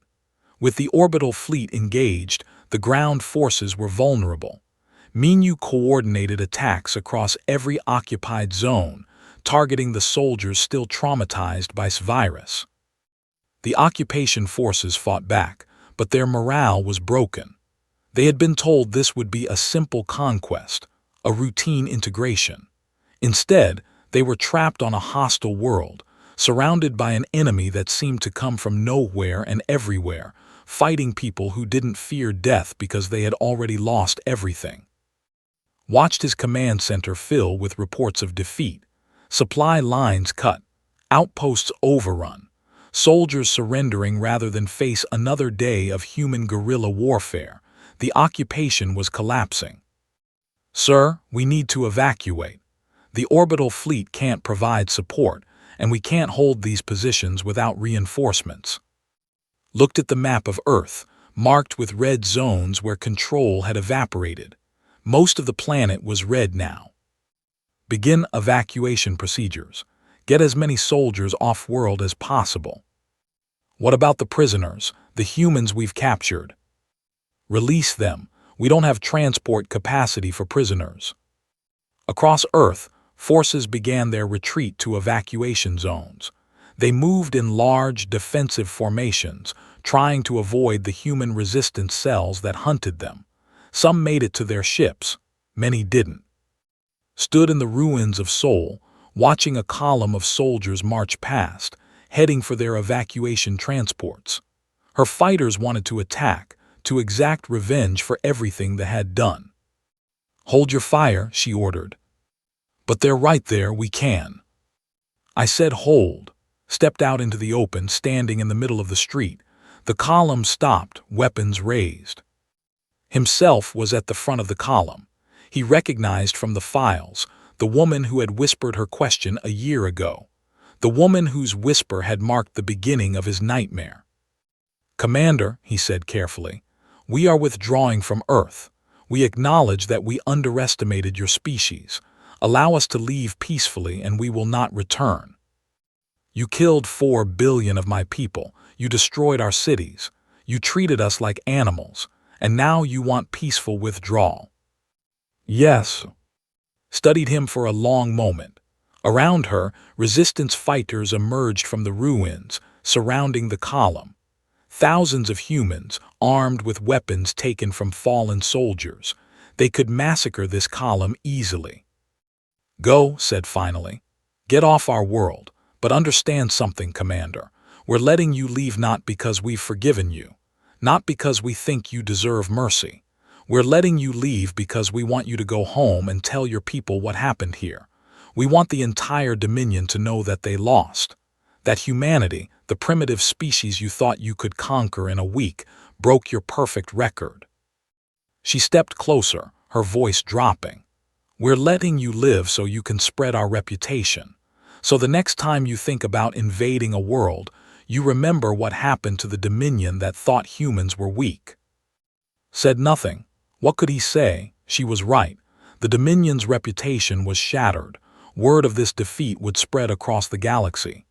With the orbital fleet engaged, the ground forces were vulnerable. Minu coordinated attacks across every occupied zone, targeting the soldiers still traumatized by this virus. The occupation forces fought back, but their morale was broken. They had been told this would be a simple conquest, a routine integration. Instead, they were trapped on a hostile world, surrounded by an enemy that seemed to come from nowhere and everywhere, fighting people who didn't fear death because they had already lost everything. Watched his command center fill with reports of defeat, supply lines cut, outposts overrun, soldiers surrendering rather than face another day of human guerrilla warfare. The occupation was collapsing. "Sir, we need to evacuate. The orbital fleet can't provide support, and we can't hold these positions without reinforcements. Looked at the map of Earth, marked with red zones where control had evaporated. Most of the planet was red now. Begin evacuation procedures. Get as many soldiers off-world as possible. What about the prisoners, the humans we've captured? Release them. We don't have transport capacity for prisoners. Across Earth, forces began their retreat to evacuation zones. They moved in large, defensive formations, trying to avoid the human resistance cells that hunted them. Some made it to their ships, many didn't. Stood in the ruins of Seoul, watching a column of soldiers march past, heading for their evacuation transports. Her fighters wanted to attack, to exact revenge for everything they had done. "Hold your fire," she ordered. "But they're right there, we can." I said hold, stepped out into the open, standing in the middle of the street. The column stopped, weapons raised. Himself was at the front of the column. He recognized from the files the woman who had whispered her question a year ago, the woman whose whisper had marked the beginning of his nightmare. "Commander," he said carefully, "we are withdrawing from Earth. We acknowledge that we underestimated your species. Allow us to leave peacefully and we will not return. You killed 4 billion of my people. You destroyed our cities. You treated us like animals. And now you want peaceful withdrawal." "Yes." Studied him for a long moment. Around her, resistance fighters emerged from the ruins, surrounding the column. Thousands of humans, armed with weapons taken from fallen soldiers. They could massacre this column easily. "Go," said finally. "Get off our world, but understand something, Commander. We're letting you leave not because we've forgiven you, not because we think you deserve mercy. We're letting you leave because we want you to go home and tell your people what happened here. We want the entire Dominion to know that they lost. That humanity, the primitive species you thought you could conquer in a week, broke your perfect record." She stepped closer, her voice dropping. "We're letting you live so you can spread our reputation. So the next time you think about invading a world, you remember what happened to the Dominion that thought humans were weak." Said nothing. What could he say? She was right. The Dominion's reputation was shattered. Word of this defeat would spread across the galaxy.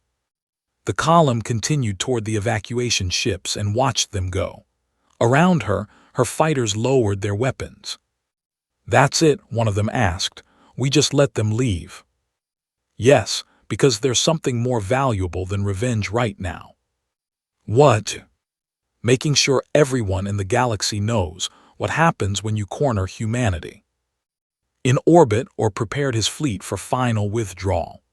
The column continued toward the evacuation ships and watched them go. Around her, her fighters lowered their weapons. "That's it," one of them asked. "We just let them leave." "Yes, because there's something more valuable than revenge right now." "What?" "Making sure everyone in the galaxy knows what happens when you corner humanity." In orbit or prepared his fleet for final withdrawal.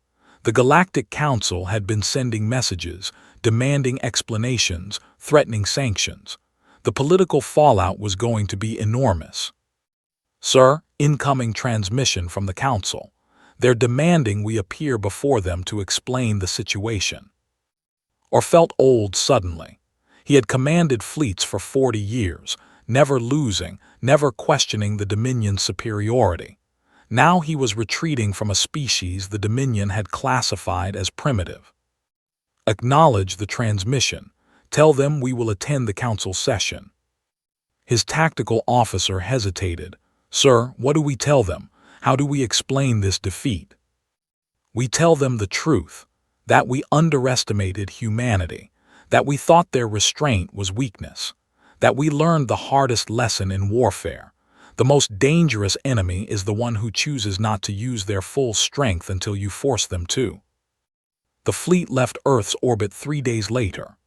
The Galactic Council had been sending messages, demanding explanations, threatening sanctions. The political fallout was going to be enormous. "Sir, incoming transmission from the Council. They're demanding we appear before them to explain the situation." Or felt old suddenly. He had commanded fleets for 40 years, never losing, never questioning the Dominion's superiority. Now he was retreating from a species the Dominion had classified as primitive. "Acknowledge the transmission. Tell them we will attend the council session." His tactical officer hesitated. "Sir, what do we tell them? How do we explain this defeat?" "We tell them the truth, that we underestimated humanity, that we thought their restraint was weakness, that we learned the hardest lesson in warfare. The most dangerous enemy is the one who chooses not to use their full strength until you force them to." The fleet left Earth's orbit 3 days later.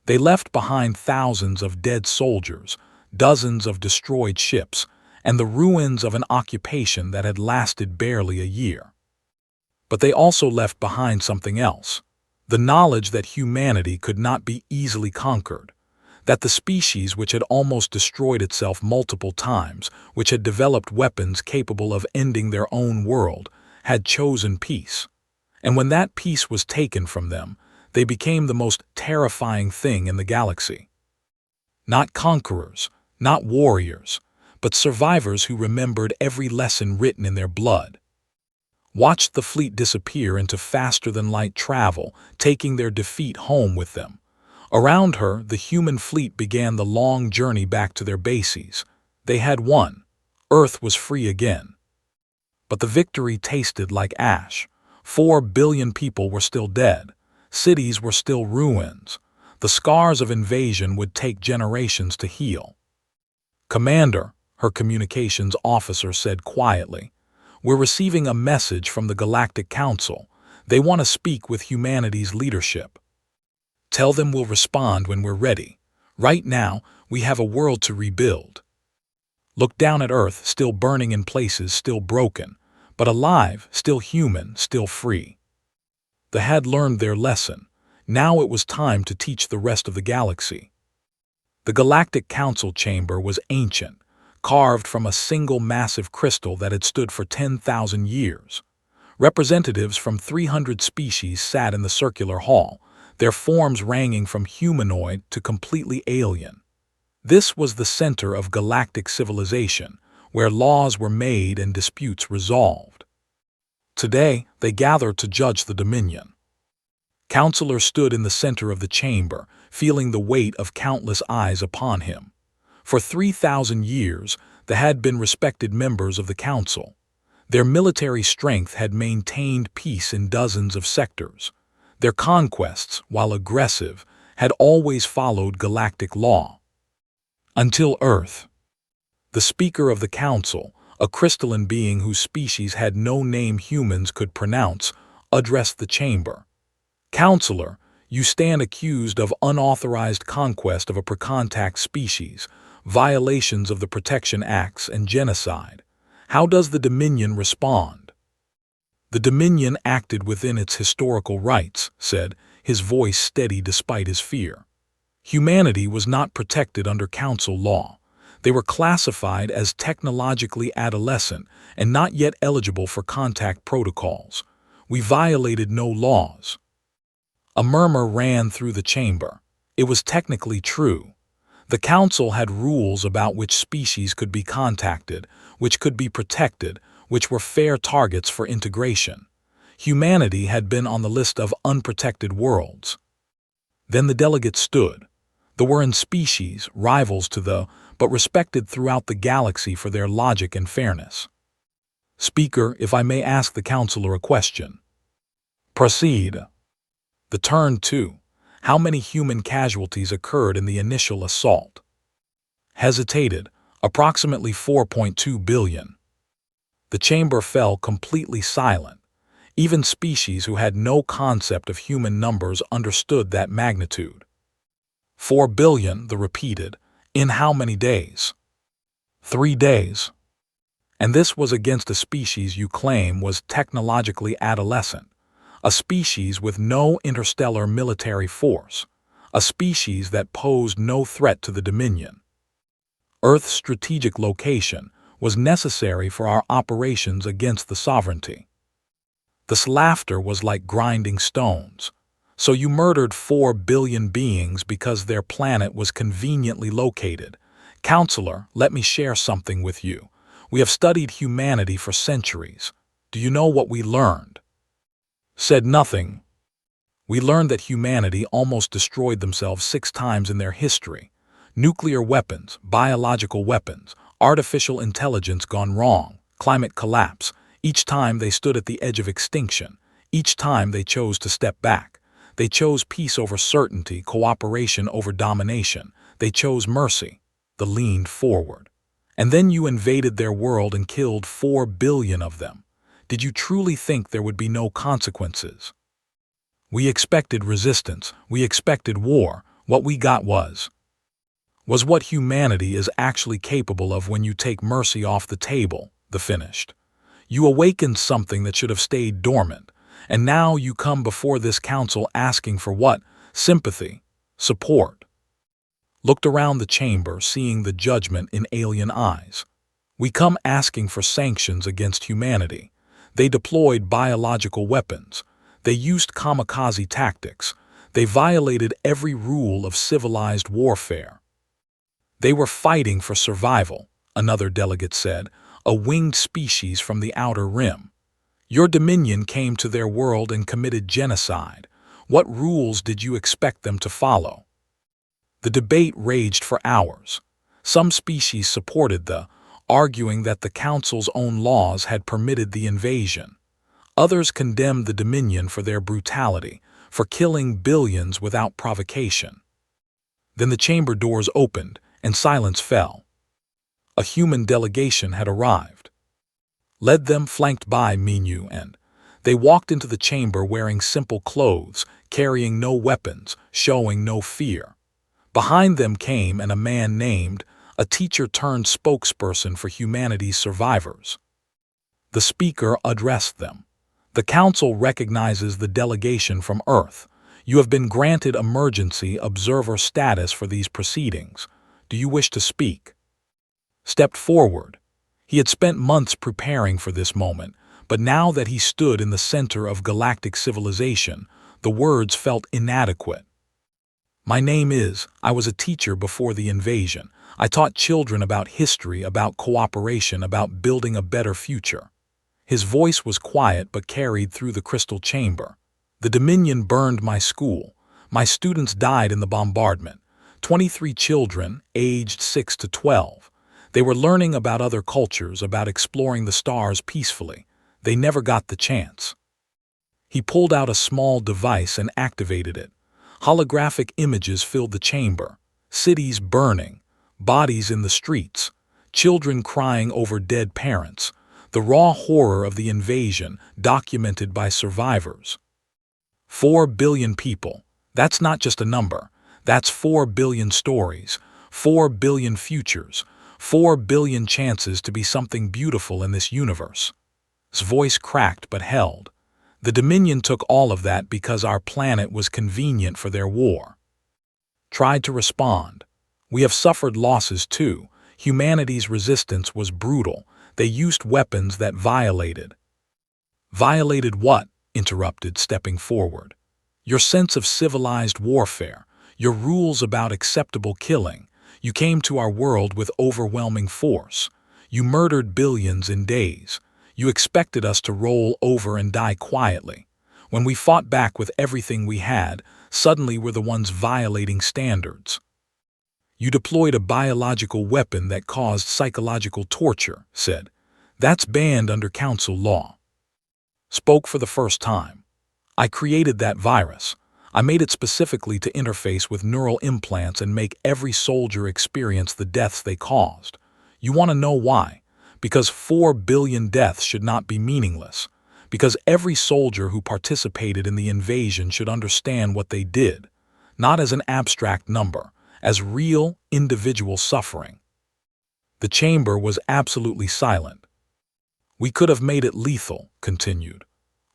They left behind thousands of dead soldiers, dozens of destroyed ships, and the ruins of an occupation that had lasted barely a year. But they also left behind something else, the knowledge that humanity could not be easily conquered, that the species which had almost destroyed itself multiple times, which had developed weapons capable of ending their own world, had chosen peace. And when that peace was taken from them, they became the most terrifying thing in the galaxy. Not conquerors, not warriors, but survivors who remembered every lesson written in their blood. watched the fleet disappear into faster-than-light travel, taking their defeat home with them. Around her, the human fleet began the long journey back to their bases. They had won. Earth was free again. But the victory tasted like ash. 4 billion people were still dead. Cities were still ruins. The scars of invasion would take generations to heal. "Commander," her communications officer said quietly, "we're receiving a message from the Galactic Council. They want to speak with humanity's leadership. Tell them we'll respond when we're ready. Right now, we have a world to rebuild." Look down at Earth, still burning in places, still broken, but alive, still human, still free. They had learned their lesson. Now it was time to teach the rest of the galaxy. The Galactic Council chamber was ancient, carved from a single massive crystal that had stood for 10,000 years. Representatives from 300 species sat in the circular hall, their forms ranging from humanoid to completely alien. This was the center of galactic civilization, where laws were made and disputes resolved. Today, they gathered to judge the Dominion. Counselor stood in the center of the chamber, feeling the weight of countless eyes upon him. For 3,000 years, they had been respected members of the Council. Their military strength had maintained peace in dozens of sectors. Their conquests, while aggressive, had always followed galactic law. Until Earth. The Speaker of the Council, a crystalline being whose species had no name humans could pronounce, addressed the chamber. "Counselor, you stand accused of unauthorized conquest of a pre-contact species, violations of the Protection Acts, and genocide. How does the Dominion respond?" "The Dominion acted within its historical rights," said, his voice steady despite his fear. "Humanity was not protected under Council law. They were classified as technologically adolescent and not yet eligible for contact protocols. We violated no laws." A murmur ran through the chamber. It was technically true. The Council had rules about which species could be contacted, which could be protected, which were fair targets for integration. Humanity had been on the list of unprotected worlds. Then the delegates stood. The Warren species, rivals to but respected throughout the galaxy for their logic and fairness. "Speaker, if I may ask the Counselor a question." "Proceed." The turn two. How many human casualties occurred in the initial assault? Hesitated. Approximately 4.2 billion. The chamber fell completely silent. Even species who had no concept of human numbers understood that magnitude. 4 billion, the repeated. In how many days? 3 days. And this was against a species you claim was technologically adolescent. A species with no interstellar military force. A species that posed no threat to the Dominion. Earth's strategic location was necessary for our operations against the sovereignty. This laughter was like grinding stones. So you murdered 4 billion beings because their planet was conveniently located. Counselor, let me share something with you. We have studied humanity for centuries. Do you know what we learned? Said nothing. We learned that humanity almost destroyed themselves 6 times in their history. Nuclear weapons, biological weapons, artificial intelligence gone wrong, climate collapse. Each time they stood at the edge of extinction. Each time they chose to step back. They chose peace over certainty, cooperation over domination. They chose mercy. They leaned forward. And then you invaded their world and killed 4 billion of them. Did you truly think there would be no consequences? We expected resistance. We expected war. What we got was what humanity is actually capable of when you take mercy off the table, the finished. You awakened something that should have stayed dormant, and now you come before this council asking for what? Sympathy, support. Looked around the chamber, seeing the judgment in alien eyes. We come asking for sanctions against humanity. They deployed biological weapons. They used kamikaze tactics. They violated every rule of civilized warfare. They were fighting for survival, another delegate said, a winged species from the outer rim. Your dominion came to their world and committed genocide. What rules did you expect them to follow? The debate raged for hours. Some species supported arguing that the Council's own laws had permitted the invasion. Others condemned the Dominion for their brutality, for killing billions without provocation. Then the chamber doors opened, and silence fell. A human delegation had arrived. Led them flanked by Minyu, and they walked into the chamber wearing simple clothes, carrying no weapons, showing no fear. Behind them came a man named, a teacher turned spokesperson for humanity's survivors. The speaker addressed them. The Council recognizes the delegation from Earth. You have been granted emergency observer status for these proceedings. Do you wish to speak? Stepped forward. He had spent months preparing for this moment, but now that he stood in the center of galactic civilization, the words felt inadequate. My name is, I was a teacher before the invasion. I taught children about history, about cooperation, about building a better future. His voice was quiet but carried through the crystal chamber. The Dominion burned my school. My students died in the bombardment. 23 children, aged 6 to 12. They were learning about other cultures, about exploring the stars peacefully. They never got the chance. He pulled out a small device and activated it. Holographic images filled the chamber. Cities burning, bodies in the streets, children crying over dead parents. The raw horror of the invasion documented by survivors. 4 billion people. That's not just a number. That's 4 billion stories, 4 billion futures, 4 billion chances to be something beautiful in this universe. His voice cracked but held. The Dominion took all of that because our planet was convenient for their war. Tried to respond. We have suffered losses too. Humanity's resistance was brutal. They used weapons that violated. Violated what? Interrupted, stepping forward. Your sense of civilized warfare, your rules about acceptable killing. You came to our world with overwhelming force. You murdered billions in days. You expected us to roll over and die quietly. When we fought back with everything we had, suddenly we're the ones violating standards. You deployed a biological weapon that caused psychological torture, said. That's banned under Council law. Spoke for the first time. I created that virus. I made it specifically to interface with neural implants and make every soldier experience the deaths they caused. You want to know why? Because 4 billion deaths should not be meaningless. Because every soldier who participated in the invasion should understand what they did, not as an abstract number, as real, individual suffering. The chamber was absolutely silent. We could have made it lethal, continued.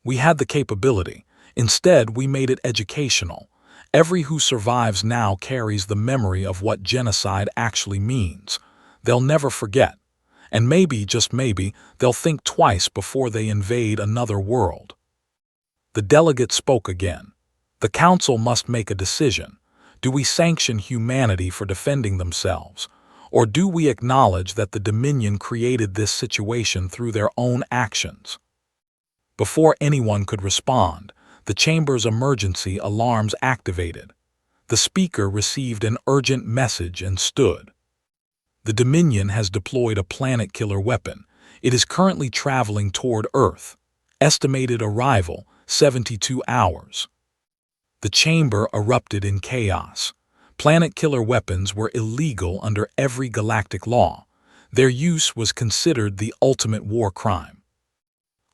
We had the capability. Instead, we made it educational. Every who survives now carries the memory of what genocide actually means. They'll never forget. And maybe, just maybe, they'll think twice before they invade another world. The delegate spoke again. The Council must make a decision. Do we sanction humanity for defending themselves? Or do we acknowledge that the Dominion created this situation through their own actions? Before anyone could respond, the chamber's emergency alarms activated. The speaker received an urgent message and stood. The Dominion has deployed a planet-killer weapon. It is currently traveling toward Earth. Estimated arrival, 72 hours. The chamber erupted in chaos. Planet-killer weapons were illegal under every galactic law. Their use was considered the ultimate war crime.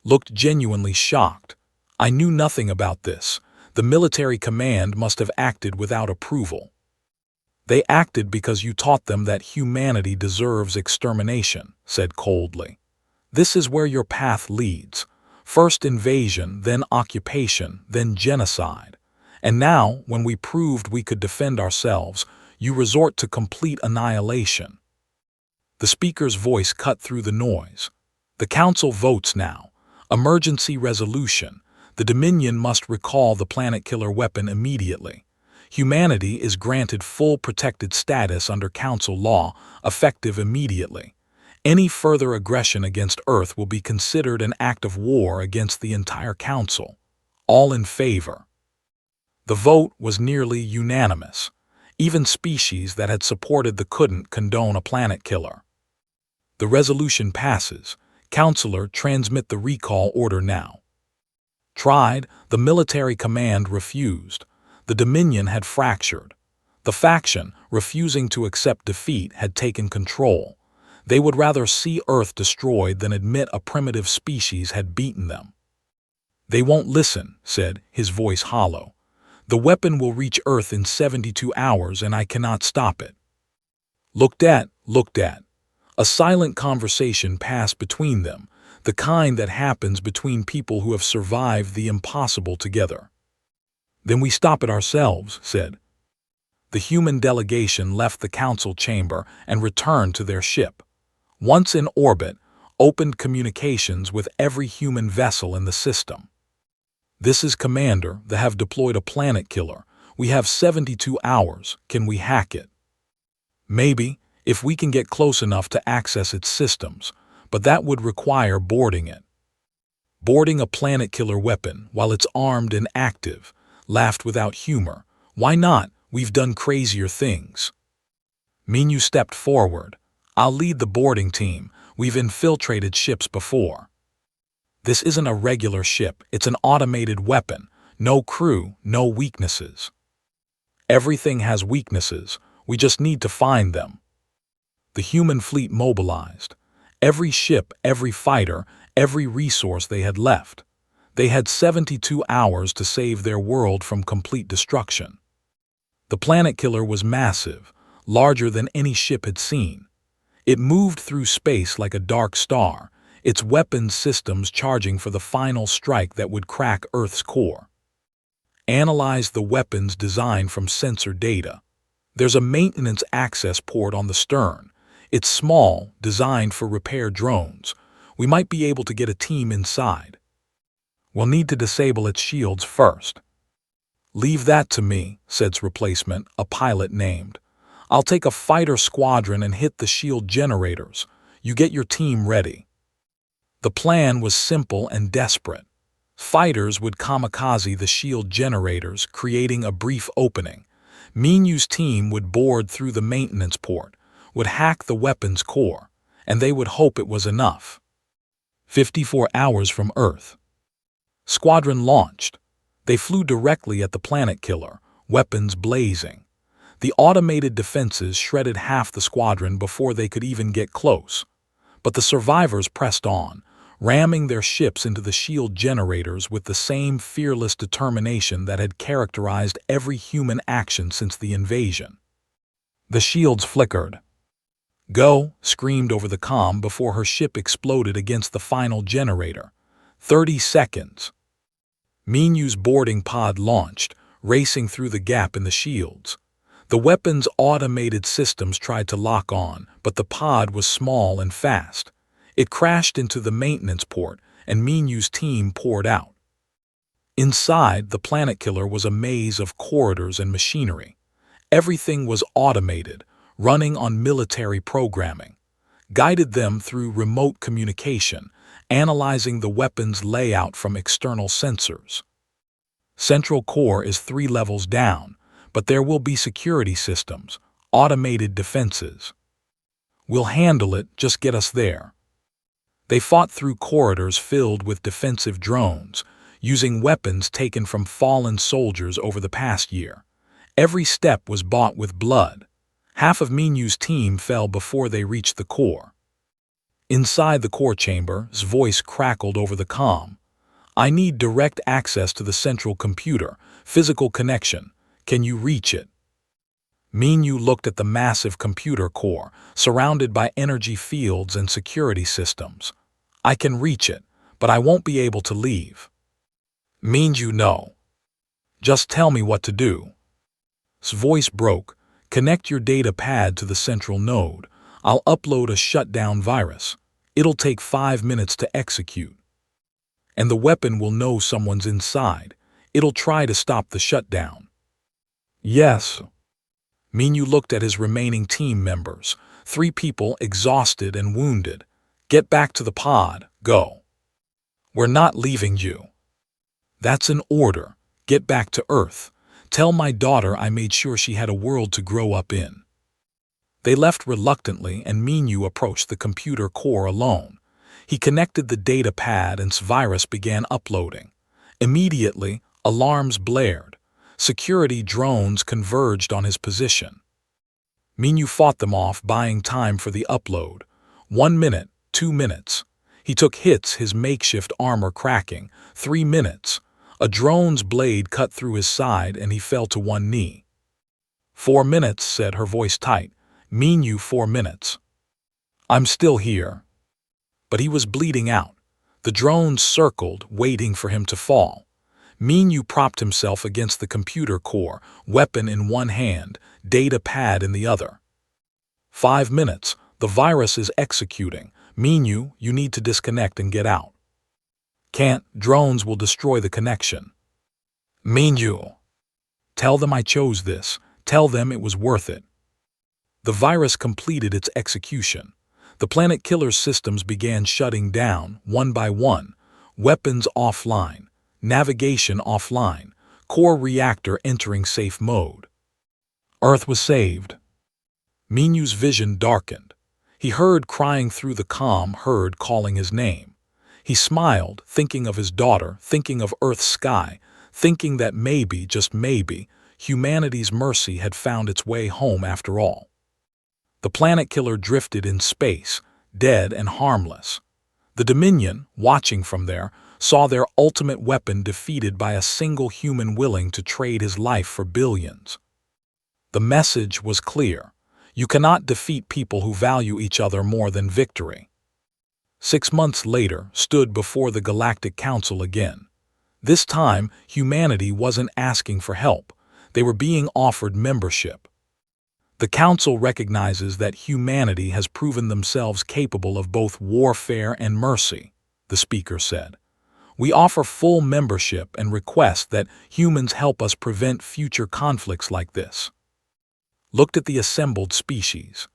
Looked genuinely shocked. I knew nothing about this. The military command must have acted without approval. They acted because you taught them that humanity deserves extermination, said coldly. This is where your path leads. First invasion, then occupation, then genocide. And now, when we proved we could defend ourselves, you resort to complete annihilation. The speaker's voice cut through the noise. The Council votes now. Emergency resolution. The Dominion must recall the planet-killer weapon immediately. Humanity is granted full protected status under Council law, effective immediately. Any further aggression against Earth will be considered an act of war against the entire Council. All in favor. The vote was nearly unanimous. Even species that had supported couldn't condone a planet killer. The resolution passes. Counselor, transmit the recall order now. Tried, the military command refused. The Dominion had fractured. The faction, refusing to accept defeat, had taken control. They would rather see Earth destroyed than admit a primitive species had beaten them. They won't listen, said, his voice hollow. The weapon will reach Earth in 72 hours and I cannot stop it. Looked at. A silent conversation passed between them, the kind that happens between people who have survived the impossible together. Then we stop it ourselves, said. The human delegation left the council chamber and returned to their ship. Once in orbit, opened communications with every human vessel in the system. This is Commander. They have deployed a planet killer. We have 72 hours. Can we hack it? Maybe, if we can get close enough to access its systems, but that would require boarding it. Boarding a planet killer weapon while it's armed and active, laughed without humor. Why not? We've done crazier things. Minyu stepped forward. I'll lead the boarding team. We've infiltrated ships before. This isn't a regular ship, it's an automated weapon. No crew, no weaknesses. Everything has weaknesses, we just need to find them. The human fleet mobilized. Every ship, every fighter, every resource they had left. They had 72 hours to save their world from complete destruction. The planet killer was massive, larger than any ship had seen. It moved through space like a dark star, its weapons systems charging for the final strike that would crack Earth's core. Analyze the weapons design from sensor data. There's a maintenance access port on the stern. It's small, designed for repair drones. We might be able to get a team inside. We'll need to disable its shields first. Leave that to me, said its replacement, a pilot named. I'll take a fighter squadron and hit the shield generators. You get your team ready. The plan was simple and desperate. Fighters would kamikaze the shield generators, creating a brief opening. Minyu's team would board through the maintenance port, would hack the weapon's core, and they would hope it was enough. 54 hours from Earth. Squadron launched. They flew directly at the planet killer, weapons blazing. The automated defenses shredded half the squadron before they could even get close. But the survivors pressed on, ramming their ships into the shield generators with the same fearless determination that had characterized every human action since the invasion. The shields flickered. Go, screamed over the comm before her ship exploded against the final generator. 30 seconds. Minyu's boarding pod launched, racing through the gap in the shields. The weapon's automated systems tried to lock on, but the pod was small and fast. It crashed into the maintenance port, and Minyu's team poured out. Inside, the planet killer was a maze of corridors and machinery. Everything was automated, running on military programming. Guided them through remote communication, analyzing the weapon's layout from external sensors. Central core is 3 levels down, but there will be security systems, automated defenses. We'll handle it, just get us there. They fought through corridors filled with defensive drones, using weapons taken from fallen soldiers over the past year. Every step was bought with blood. Half of Minyu's team fell before they reached the core. Inside the core chamber, his voice crackled over the comm. I need direct access to the central computer, physical connection. Can you reach it? Minyu looked at the massive computer core, surrounded by energy fields and security systems. I can reach it, but I won't be able to leave. Minyu, no. Just tell me what to do. His voice broke. Connect your data pad to the central node. I'll upload a shutdown virus. It'll take 5 minutes to execute. And the weapon will know someone's inside. It'll try to stop the shutdown. Yes. Minyu looked at his remaining team members. 3 people exhausted and wounded. Get back to the pod, go. We're not leaving you. That's an order. Get back to Earth. Tell my daughter I made sure she had a world to grow up in. They left reluctantly and Minyu approached the computer core alone. He connected the data pad and virus began uploading. Immediately, alarms blared. Security drones converged on his position. Minyu fought them off, buying time for the upload. 1 minute, 2 minutes. He took hits, his makeshift armor cracking. 3 minutes. A drone's blade cut through his side and he fell to one knee. 4 minutes, said her voice tight. Minyu, 4 minutes. I'm still here. But he was bleeding out. The drones circled, waiting for him to fall. Minyu propped himself against the computer core, weapon in one hand, data pad in the other. 5 minutes. The virus is executing. Minyu, you need to disconnect and get out. Can't. Drones will destroy the connection. Minyu. Tell them I chose this. Tell them it was worth it. The virus completed its execution. The planet killer's systems began shutting down, one by one. Weapons offline. Navigation offline. Core reactor entering safe mode. Earth was saved. Minyu's vision darkened. He heard crying through the comm, heard calling his name. He smiled, thinking of his daughter, thinking of Earth's sky, thinking that maybe, just maybe, humanity's mercy had found its way home after all. The planet killer drifted in space, dead and harmless. The Dominion, watching from there, saw their ultimate weapon defeated by a single human willing to trade his life for billions. The message was clear. You cannot defeat people who value each other more than victory. 6 months later, stood before the Galactic Council again. This time, humanity wasn't asking for help. They were being offered membership. The Council recognizes that humanity has proven themselves capable of both warfare and mercy, the speaker said. We offer full membership and request that humans help us prevent future conflicts like this. Looked at the assembled species.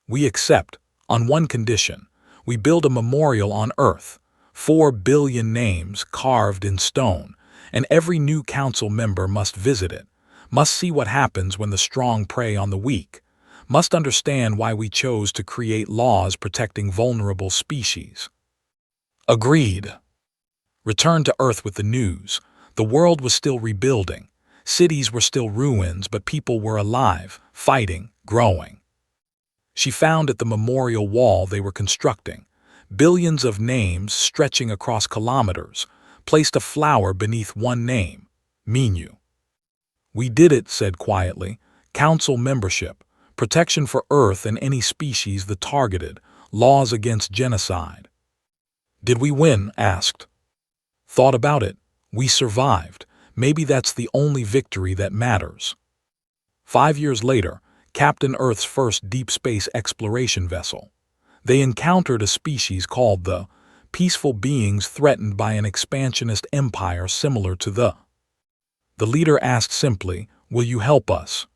We accept, on one condition. We build a memorial on Earth, 4 billion names carved in stone, and every new council member must visit it, must see what happens when the strong prey on the weak, must understand why we chose to create laws protecting vulnerable species. Agreed. Returned to Earth with the news. The world was still rebuilding. Cities were still ruins, but people were alive, fighting, growing. She found at the memorial wall they were constructing, billions of names stretching across kilometers, placed a flower beneath one name, Minyu. We did it, said quietly. Council membership, protection for Earth and any species the targeted, laws against genocide. Did we win? Asked. Thought about it. We survived. Maybe that's the only victory that matters. 5 years later, Captain Earth's first deep space exploration vessel. They encountered a species called the peaceful beings threatened by an expansionist empire similar to the. The leader asked simply, will you help us?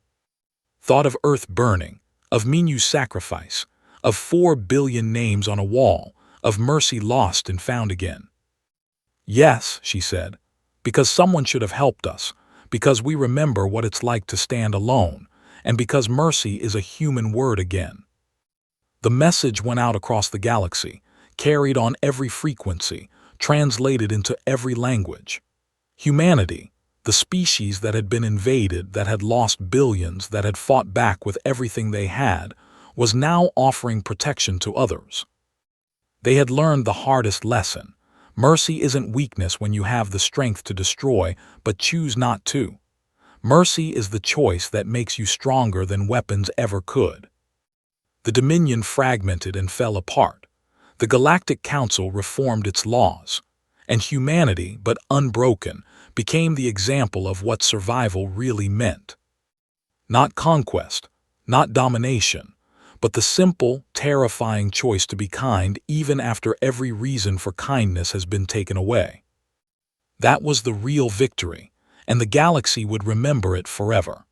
Thought of Earth burning, of Minyu's sacrifice, of 4 billion names on a wall, of mercy lost and found again. Yes, she said, because someone should have helped us, because we remember what it's like to stand alone, and because mercy is a human word again. The message went out across the galaxy, carried on every frequency, translated into every language. Humanity, the species that had been invaded, that had lost billions, that had fought back with everything they had, was now offering protection to others. They had learned the hardest lesson. Mercy isn't weakness when you have the strength to destroy, but choose not to. Mercy is the choice that makes you stronger than weapons ever could. The Dominion fragmented and fell apart. The Galactic Council reformed its laws. And humanity, but unbroken, became the example of what survival really meant. Not conquest, not domination, but the simple, terrifying choice to be kind even after every reason for kindness has been taken away. That was the real victory, and the galaxy would remember it forever.